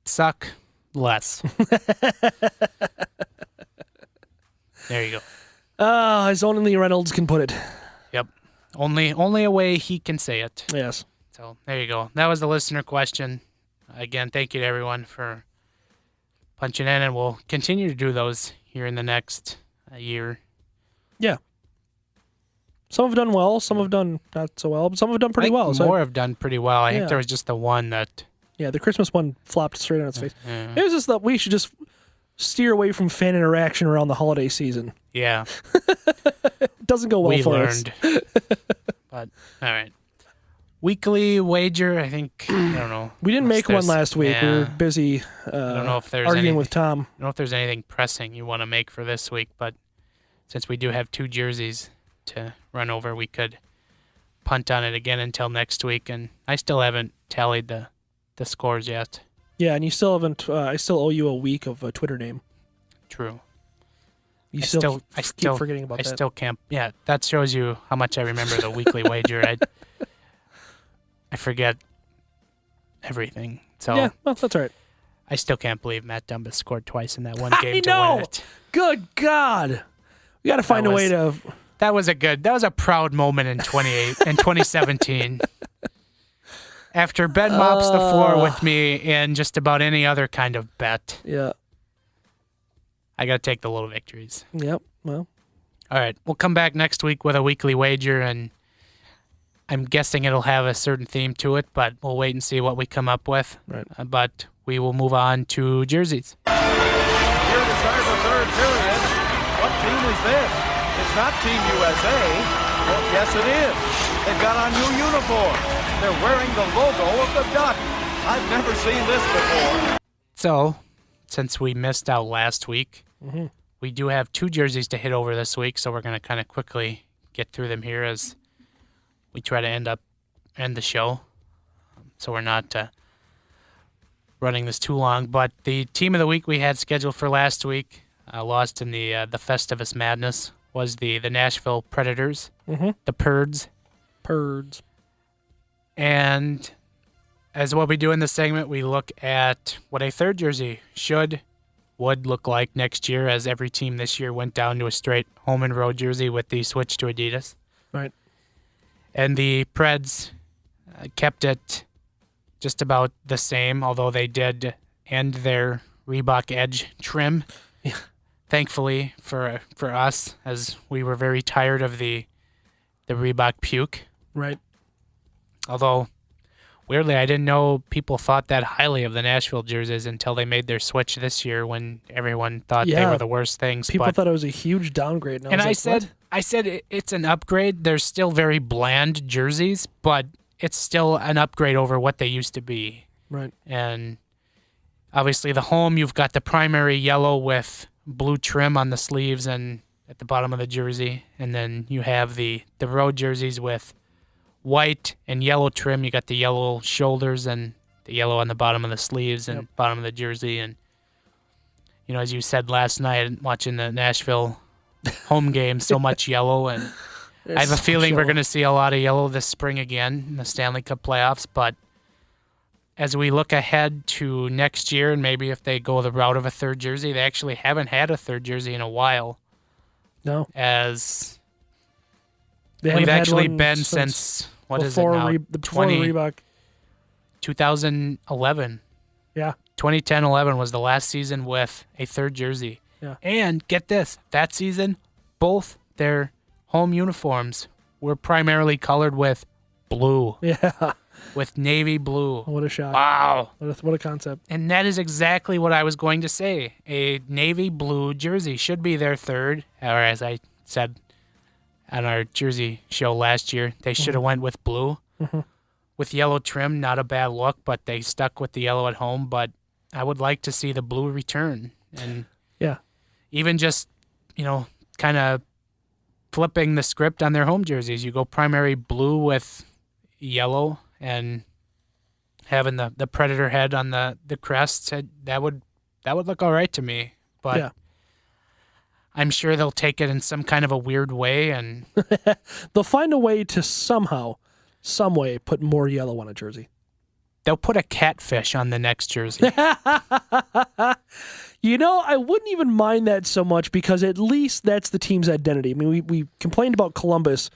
suck less. There you go. As only Reynolds can put it. Yep. Only a way he can say it. Yes. So there you go. That was the listener question. Again, thank you to everyone for punching in, and we'll continue to do those here in the next year. Yeah. Some have done well, some have done not so well, but some have done pretty well. More have done pretty well. I think Yeah. there was just the one that... Yeah, the Christmas one flopped straight on its face. Yeah. It was just that we should just steer away from fan interaction around the holiday season. Yeah. It doesn't go well We for learned. But, all right. Weekly wager, I think, I don't know. We didn't make one last week. We were Yeah. busy I don't know if there's arguing with Tom. I don't know if there's anything pressing you want to make for this week, but since we do have 2 jerseys to run over, we could punt on it again until next week. And I still haven't tallied the scores yet. Yeah, and you still haven't. I still owe you a week of a Twitter name. True. You I still I keep forgetting about I that. still can't. Yeah, that shows you how much I remember the weekly wager. I forget everything. So Yeah, well, that's all right. I still can't believe Matt Dumbus scored twice in that one game I to know. win it. Good God. We got to find a way to. That was a proud moment in 2017. After Ben mops the floor with me in just about any other kind of bet, Yeah. I got to take the little victories. Yep. Well. All right, we'll come back next week with a weekly wager, and I'm guessing it'll have a certain theme to it, but we'll wait and see what we come up with. Right. But we will move on to jerseys. Here to start the third period. What team is this? It's not Team USA. Well, yes, it is. They've got on new uniforms. They're wearing the logo of the Duck. I've never seen this before. So, since we missed out last week, we do have 2 jerseys to hit over this week, so we're going to kind of quickly get through them here as we try to end the show. So we're not running this too long. But the team of the week we had scheduled for last week, lost in the Festivus Madness, was the Nashville Predators, the Purds. Purds. And as what we do in this segment, we look at what a third jersey would look like next year, as every team this year went down to a straight home and road jersey with the switch to Adidas. Right. And the Preds kept it just about the same, although they did end their Reebok Edge trim. Yeah. Thankfully for us, as we were very tired of the Reebok puke. Right. Although, weirdly, I didn't know people thought that highly of the Nashville jerseys until they made their switch this year, when everyone thought they were the worst things. People thought it was a huge downgrade. And I said it's an upgrade. They're still very bland jerseys, but it's still an upgrade over what they used to be. Right. And obviously, the home, you've got the primary yellow with blue trim on the sleeves and at the bottom of the jersey, and then you have the road jerseys with white and yellow trim. You got the yellow shoulders and the yellow on the bottom of the sleeves and bottom of the jersey. And, you know, as you said last night, watching the Nashville home game, so much yellow. And I have a feeling we're going to see a lot of yellow this spring again in the Stanley Cup playoffs. But as we look ahead to next year, and maybe if they go the route of a third jersey, they actually haven't had a third jersey in a while. No. As They we've haven't had actually one been since, what is it before now? before Reebok. 2011. Yeah. 2010-11 was the last season with a third jersey. Yeah. And get this, that season, both their home uniforms were primarily colored with blue, Yeah. with navy blue. What a shot. Wow. What a concept. And that is exactly what I was going to say. A navy blue jersey should be their third, or as I said on our jersey show last year, they should have went with blue. With yellow trim, not a bad look, but they stuck with the yellow at home. But I would like to see the blue return, and Yeah. even just, kind of flipping the script on their home jerseys. You go primary blue with yellow and having the Predator head on the crest. That would look all right to me. But Yeah. I'm sure they'll take it in some kind of a weird way, and They'll find a way to somehow, some way, put more yellow on a jersey. they'll put a catfish on the next jersey. I wouldn't even mind that so much because at least that's the team's identity. I mean, we complained about Columbus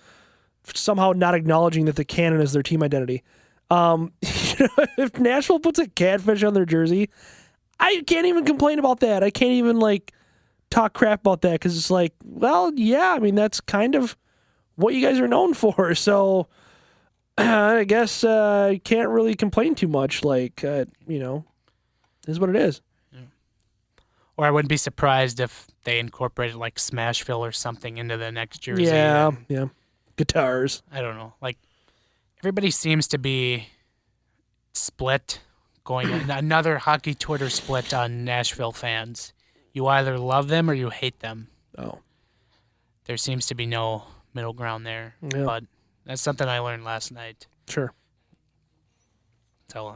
somehow not acknowledging that the cannon is their team identity. If Nashville puts a catfish on their jersey, I can't even complain about that. I can't even talk crap about that because it's like, well, yeah, I mean, that's kind of what you guys are known for. So I guess I can't really complain too much. This is what it is. Or I wouldn't be surprised if they incorporated Smashville or something into the next jersey. Yeah, and, yeah. Guitars. I don't know. Everybody seems to be split, going another hockey Twitter split on Nashville fans. You either love them or you hate them. Oh. There seems to be no middle ground there. Yeah. But that's something I learned last night. Sure. So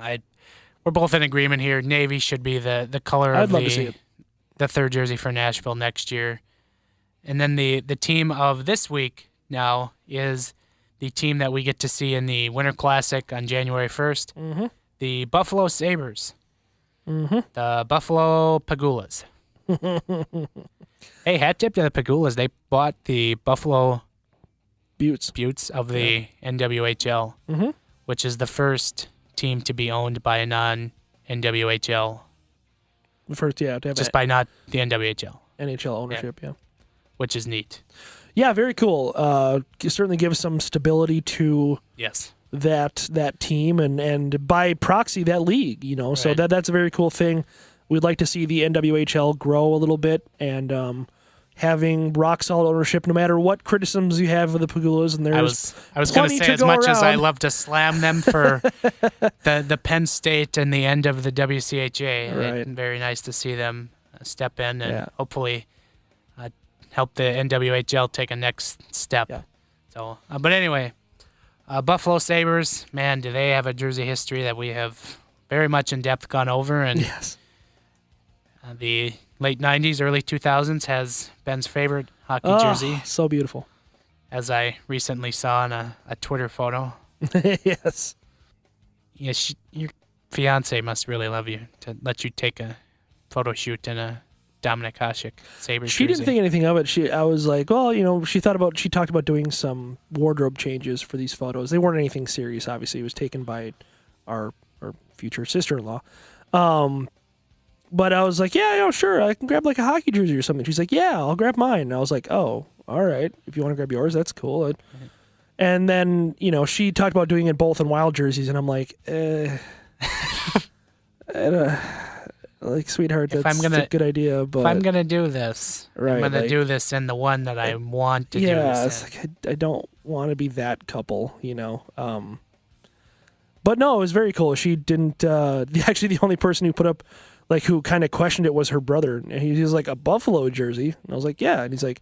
we're both in agreement here. Navy should be the color I'd of love to see it. the third jersey for Nashville next year. And then the team of this week now is the team that we get to see in the Winter Classic on January 1st, Mm-hmm. the Buffalo Sabres, Mm-hmm. the Buffalo Pagulas. Hey, hat tip to the Pagulas. They bought the Buffalo Buttes. of the NWHL, Mhm. which is the first team to be owned by a non-NWHL, First, yeah, to have just by not the NWHL, NHL ownership, yeah. which is neat. Yeah, very cool. Certainly gives some stability to Yes. that team and by proxy that league, So Right. that's a very cool thing. We'd like to see the NWHL grow a little bit and having rock solid ownership no matter what criticisms you have of the Pagulas, and I there's was going to plenty say, to as go much as I around. love to slam them for the Penn State and the end of the WCHA, Right. it's very nice to see them step in and Yeah. hopefully help the NWHL take a next step. Yeah. So, but anyway, Buffalo Sabres, man, do they have a jersey history that we have very much in depth gone over, and Yes. the late 90s, early 2000s has Ben's favorite hockey Oh, jersey, so beautiful. as I recently saw in a Twitter photo. Yes. Yes, your fiance must really love you to let you take a photo shoot in a Dominic Hasek Sabres She jersey. didn't think anything of it. I was like, well, she talked about doing some wardrobe changes for these photos. They weren't anything serious, obviously. It was taken by our future sister-in-law. But I was like, yeah, sure, I can grab a hockey jersey or something. She's like, yeah, I'll grab mine. And I was like, oh, all right. If you want to grab yours, that's cool. And then, she talked about doing it both in Wild jerseys, and I'm like, sweetheart, If that's I'm gonna- a good idea, but If I'm going to do this, Right, I'm going to like- do this in the one that I want to do yeah, this it's in. I don't want to be that couple, But no, it was very cool. She didn't. Actually, the only person who put up, who kind of questioned it was her brother. And he was like, a Buffalo jersey. And I was like, yeah. And he's like,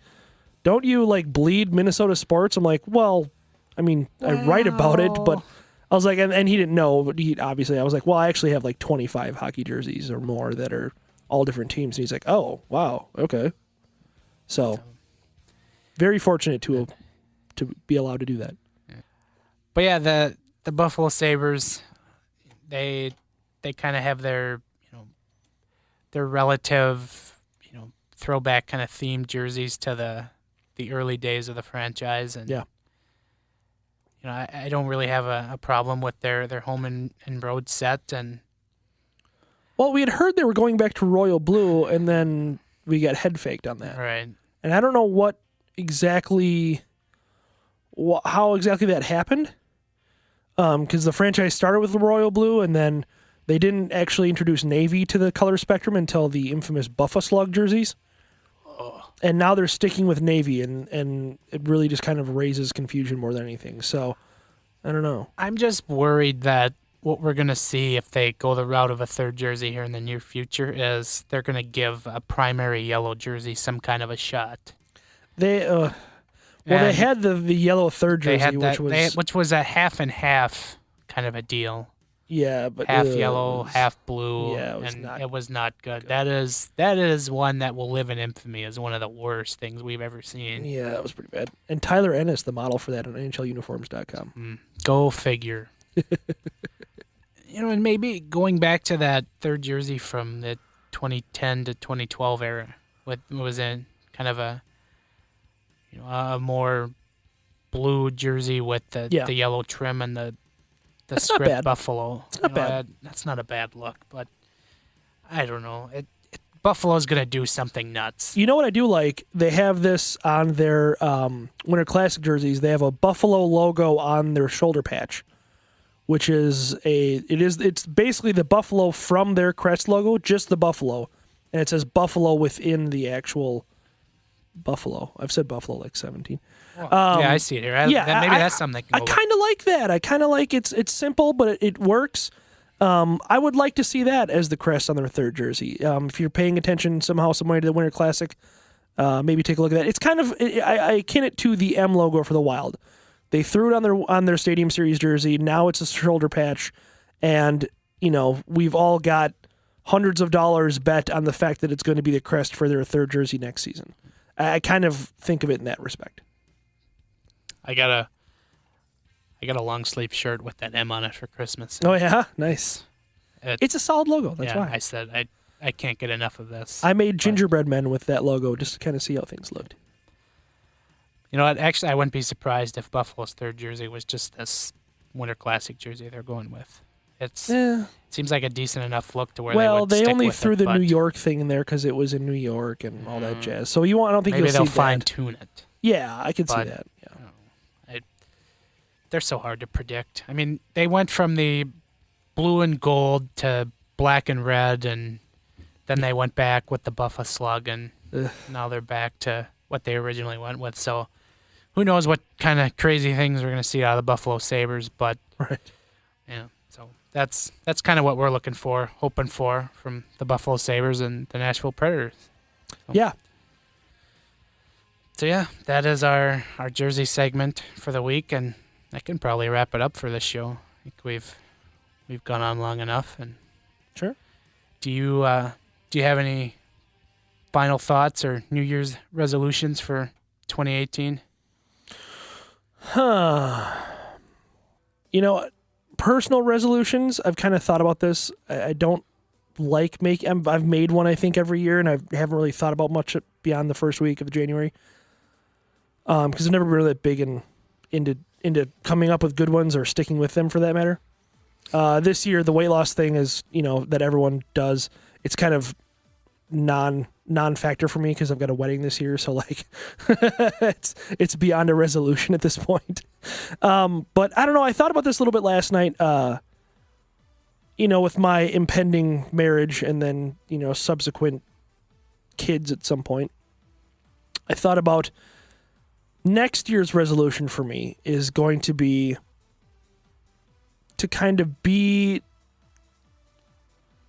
don't you bleed Minnesota sports? I'm like, well, I mean, I write about it, but I was like, and he didn't know, but I was like, well, I actually have 25 hockey jerseys or more that are all different teams. And he's like, oh, wow, okay. So very fortunate to be allowed to do that. But yeah, the Buffalo Sabres, they kind of have their relative throwback kind of themed jerseys to the early days of the franchise, and Yeah. I don't really have a problem with their home and road set, and Well, we had heard they were going back to royal blue, and then we got head faked on that. right. And I don't know how exactly that happened, because the franchise started with the royal blue, and then they didn't actually introduce navy to the color spectrum until the infamous Buffa Slug jerseys. And now they're sticking with navy, and it really just kind of raises confusion more than anything. So, I don't know. I'm just worried that what we're going to see if they go the route of a third jersey here in the near future is they're going to give a primary yellow jersey some kind of a shot. They had the yellow third jersey, which was a half and half kind of a deal. Yeah, but half yellow, half blue. Yeah, it was not good. That is one that will live in infamy as one of the worst things we've ever seen. Yeah, that was pretty bad. And Tyler Ennis, the model for that on NHLuniforms.com. Go figure. And maybe going back to that third jersey from the 2010 to 2012 era, was in kind of a more blue jersey with the yellow trim and the script buffalo. It's not bad. That's not a bad look, but I don't know. Buffalo's going to do something nuts. You know what I do like? They have this on their Winter Classic jerseys. They have a buffalo logo on their shoulder patch, which is it's basically the buffalo from their crest logo, just the buffalo, and it says buffalo within the actual buffalo. I've said buffalo like 17. Yeah, I see it here. Maybe that's something. I kind of like that. I kind of like it's simple, but it works. I would like to see that as the crest on their third jersey. If you're paying attention somehow, some way to the Winter Classic, maybe take a look at that. It's kind of I akin it to the M logo for the Wild. They threw it on their Stadium Series jersey. Now it's a shoulder patch, and we've all got hundreds of dollars bet on the fact that it's going to be the crest for their third jersey next season. I kind of think of it in that respect. I got a long sleeve shirt with that M on it for Christmas. Oh yeah, nice. It's a solid logo. That's why I said I can't get enough of this. I made gingerbread men with that logo just to kind of see how things looked. You know what? Actually, I wouldn't be surprised if Buffalo's third jersey was just this Winter Classic jersey they're going with. It seems like a decent enough look to where they only threw the New York thing in there because it was in New York and all that jazz. So I don't think maybe you'll see they'll fine tune it. Yeah, I can see that. Yeah. They're so hard to predict. I mean, they went from the blue and gold to black and red, and then they went back with the Buffa slug, and now they're back to what they originally went with. So who knows what kind of crazy things we're going to see out of the Buffalo Sabres, but so that's kind of what we're hoping for from the Buffalo Sabres and the Nashville Predators. So. Yeah. So yeah, that is our jersey segment for the week, and I can probably wrap it up for this show. I think we've gone on long enough. And sure. Do you have any final thoughts or New Year's resolutions for 2018? Personal resolutions. I've kind of thought about this. I don't like I've made one I think every year, and I haven't really thought about much beyond the first week of January. Because I've never been really that big into coming up with good ones or sticking with them for that matter. This year, the weight loss thing is, that everyone does. It's kind of non-factor for me because I've got a wedding this year. So it's beyond a resolution at this point. But I don't know. I thought about this a little bit last night, with my impending marriage and then, subsequent kids at some point. I thought about next year's resolution for me is going to be to kind of be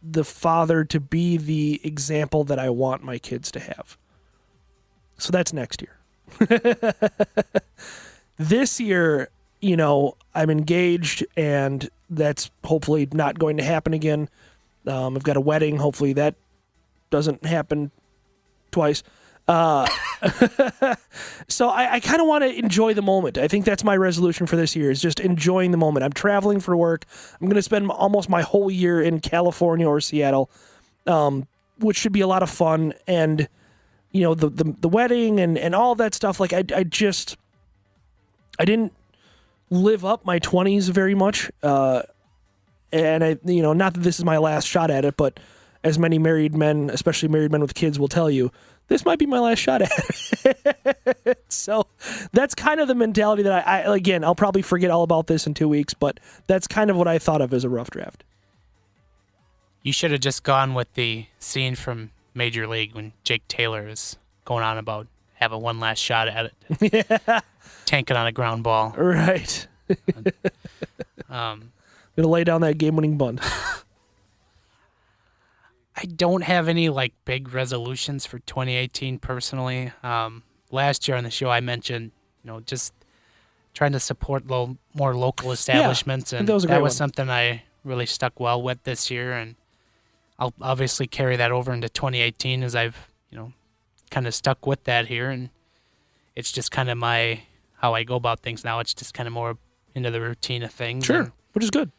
the father, to be the example that I want my kids to have. So that's next year. This year, I'm engaged, and that's hopefully not going to happen again. I've got a wedding. Hopefully that doesn't happen twice. So I kind of want to enjoy the moment. I think that's my resolution for this year, is just enjoying the moment. I'm traveling for work. I'm going to spend almost my whole year in California or Seattle, which should be a lot of fun. And, the wedding and all that stuff. Like I didn't live up my 20s very much. And not that this is my last shot at it, but as many married men, especially married men with kids, will tell you, this might be my last shot at it. So that's kind of the mentality that I'll probably forget all about this in 2 weeks, but that's kind of what I thought of as a rough draft. You should have just gone with the scene from Major League when Jake Taylor is going on about having one last shot at it. Yeah. Tanking on a ground ball. Right. Gonna lay down that game-winning bunt. I don't have any like big resolutions for 2018 personally. Last year on the show I mentioned, just trying to support more local establishments, and that was a great that was one. something I really stuck well with this year, and I'll obviously carry that over into 2018 as I've kind of stuck with that here, and it's just kind of how I go about things now. It's just kind of more into the routine of things. Sure, which is good.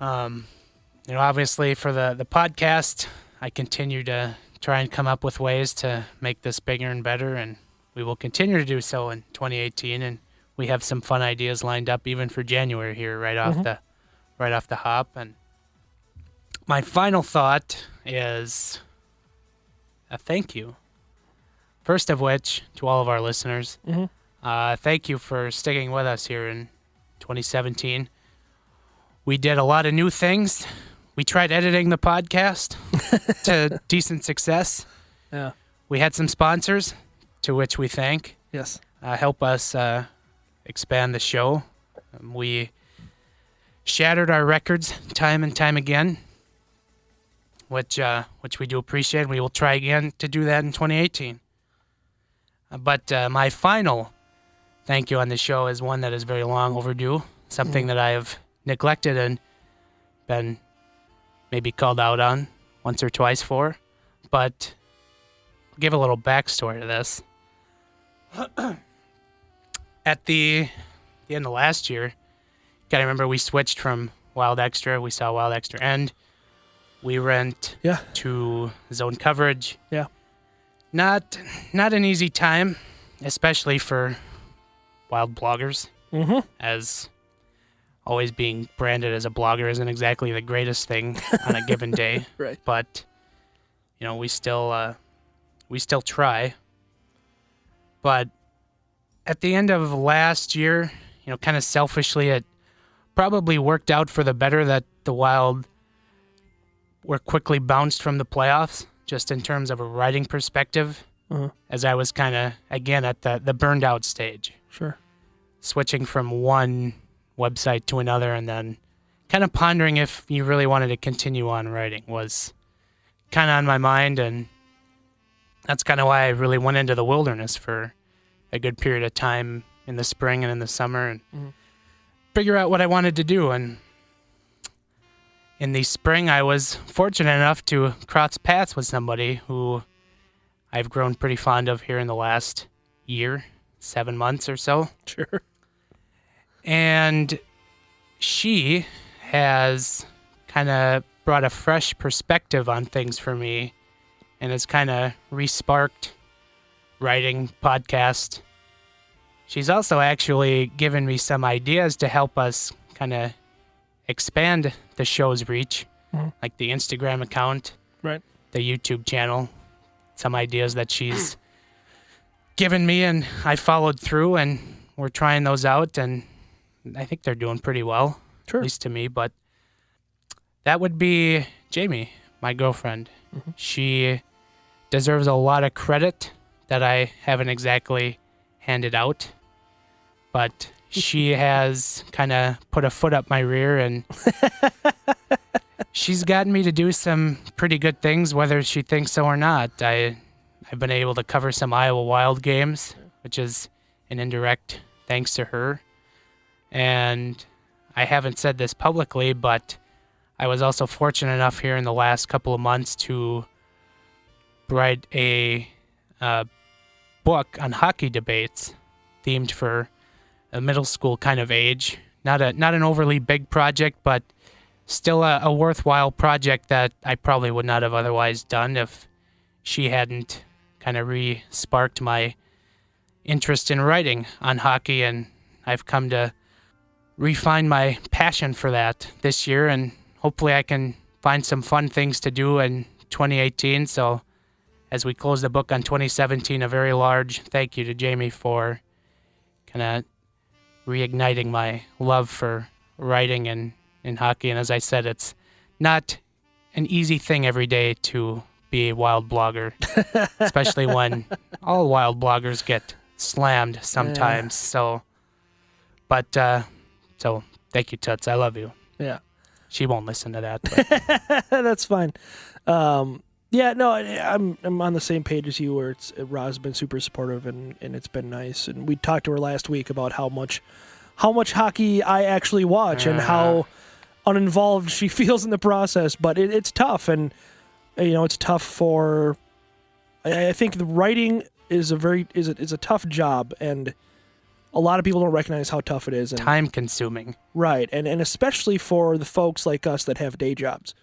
Obviously for the podcast, I continue to try and come up with ways to make this bigger and better, and we will continue to do so in 2018. And we have some fun ideas lined up even for January here, right off the hop. And my final thought is a thank you. First of which, to all of our listeners, thank you for sticking with us here in 2017. We did a lot of new things. We tried editing the podcast to decent success. Yeah. We had some sponsors, to which we thank. Yes. Help us expand the show. We shattered our records time and time again, which we do appreciate. We will try again to do that in 2018. But my final thank you on the show is one that is very long overdue, something that I have neglected and been maybe called out on once or twice for. But I'll give a little backstory to this. At the end of last year, you gotta remember we switched from Wild Extra. We saw Wild Extra end. We went to zone coverage. Yeah. Not an easy time, especially for wild bloggers, as always being branded as a blogger isn't exactly the greatest thing on a given day. Right. But we still try. But at the end of last year, kind of selfishly, it probably worked out for the better that the Wild were quickly bounced from the playoffs, just in terms of a writing perspective, as I was kind of, again, at the burned out stage. Sure. Switching from one website to another and then kind of pondering if you really wanted to continue on writing was kind of on my mind, and that's kind of why I really went into the wilderness for a good period of time in the spring and in the summer and figure out what I wanted to do. And in the spring, I was fortunate enough to cross paths with somebody who I've grown pretty fond of here in the last year, 7 months or so. Sure. And she has kind of brought a fresh perspective on things for me and has kind of re-sparked writing, podcast. She's also actually given me some ideas to help us kind of expand the show's reach, like the Instagram account, Right. the YouTube channel, some ideas that she's given me and I followed through, and we're trying those out, and I think they're doing pretty well, Sure. at least to me. But that would be Jamie, my girlfriend. She deserves a lot of credit that I haven't exactly handed out, but she has kind of put a foot up my rear, and she's gotten me to do some pretty good things, whether she thinks so or not. I've been able to cover some Iowa Wild games, which is an indirect thanks to her. And I haven't said this publicly, but I was also fortunate enough here in the last couple of months to write a book on hockey debates themed for a middle school kind of age. Not an overly big project, but still a worthwhile project that I probably would not have otherwise done if she hadn't kind of re-sparked my interest in writing on hockey, and I've come to refine my passion for that this year, and hopefully I can find some fun things to do in 2018. So as we close the book on 2017, a very large thank you to Jamie for kind of reigniting my love for writing and in hockey. And as I said, it's not an easy thing every day to be a Wild blogger, especially when all Wild bloggers get slammed sometimes. So thank you, Toots. I love you. Yeah. She won't listen to that. But That's fine. Yeah, no, I'm on the same page as you where Ra's been super supportive and it's been nice. And we talked to her last week about how much hockey I actually watch and how uninvolved she feels in the process. But it's tough, and it's tough for. I think the writing is a tough job, and a lot of people don't recognize how tough it is. And, time consuming. Right, and especially for the folks like us that have day jobs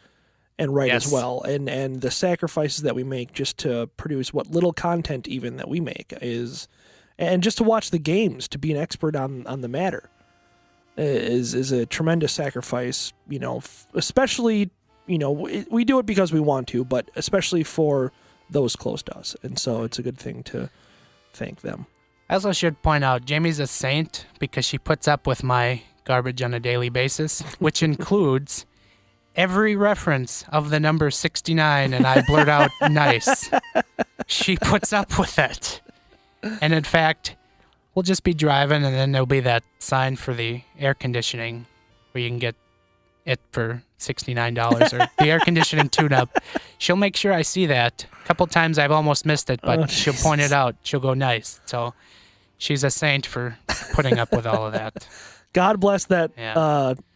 and write Yes. as well, and the sacrifices that we make just to produce what little content even that we make is, and just to watch the games, to be an expert on the matter is a tremendous sacrifice, especially, we do it because we want to, but especially for those close to us. And so it's a good thing to thank them. I also should point out, Jamie's a saint because she puts up with my garbage on a daily basis, which includes every reference of the number 69, and I blurt out nice. She puts up with it. And in fact, we'll just be driving, and then there'll be that sign for the air conditioning where you can get it for $69 or the air conditioning tune-up. She'll make sure I see that. A couple times I've almost missed it, but she'll point it out. She'll go nice. So she's a saint for putting up with all of that. God bless that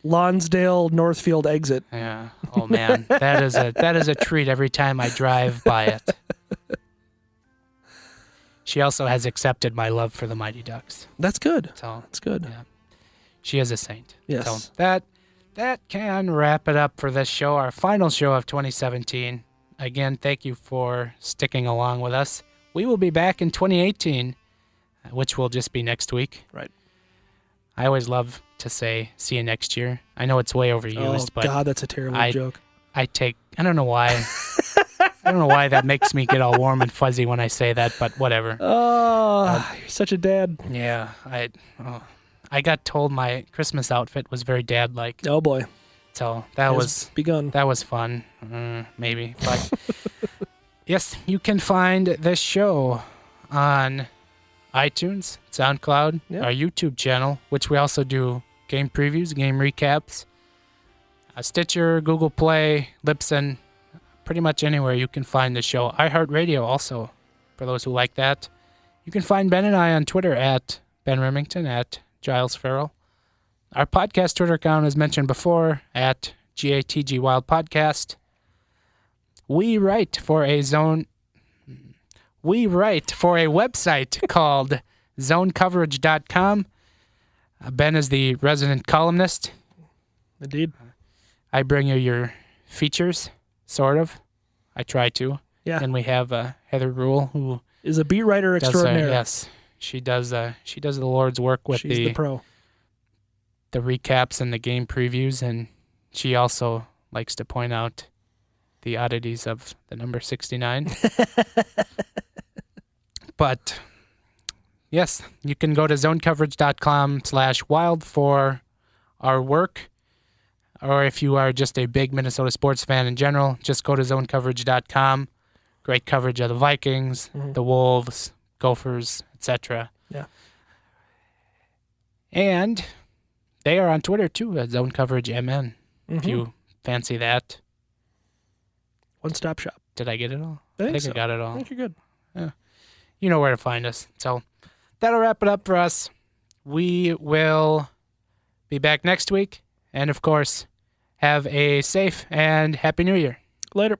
Lonsdale Northfield exit. Yeah. Oh man, that is a treat every time I drive by it. She also has accepted my love for the Mighty Ducks. That's good. So that's good. Yeah. She is a saint. Yes. So that can wrap it up for this show, our final show of 2017. Again, thank you for sticking along with us. We will be back in 2018, which will just be next week. Right. I always love to say, see you next year. I know it's way overused, but God, that's a terrible joke. I don't know why. I don't know why that makes me get all warm and fuzzy when I say that, but whatever. Oh, you're such a dad. Yeah, I got told my Christmas outfit was very dad-like. Oh boy. So that was begun. That was fun, maybe. But yes, you can find this show on iTunes, SoundCloud, our YouTube channel, which we also do game previews, game recaps, Stitcher, Google Play, Libsyn, pretty much anywhere you can find the show. iHeartRadio also, for those who like that. You can find Ben and I on Twitter at Ben Remington, at Giles Farrell. Our podcast Twitter account, as mentioned before, at GATG Wild Podcast. We write for a website called zonecoverage.com. Ben is the resident columnist. Indeed. I bring you your features, sort of. I try to. Yeah. And we have Heather Rule, who is a beat writer extraordinaire. Yes. She does the Lord's work with She's the pro. The recaps and the game previews, and she also likes to point out the oddities of the number 69. But yes, you can go to zonecoverage.com/wild for our work. Or if you are just a big Minnesota sports fan in general, just go to zonecoverage.com. Great coverage of the Vikings, the Wolves, Gophers, etc. Yeah. And they are on Twitter too at ZoneCoverageMN. If you fancy that. One-stop shop. Did I get it all? I think I got it all. I think you're good. Yeah. You know where to find us. So that'll wrap it up for us. We will be back next week. And of course, have a safe and happy New Year. Later.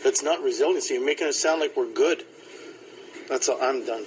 It's not resiliency. You're making it sound like we're good. That's all. I'm done.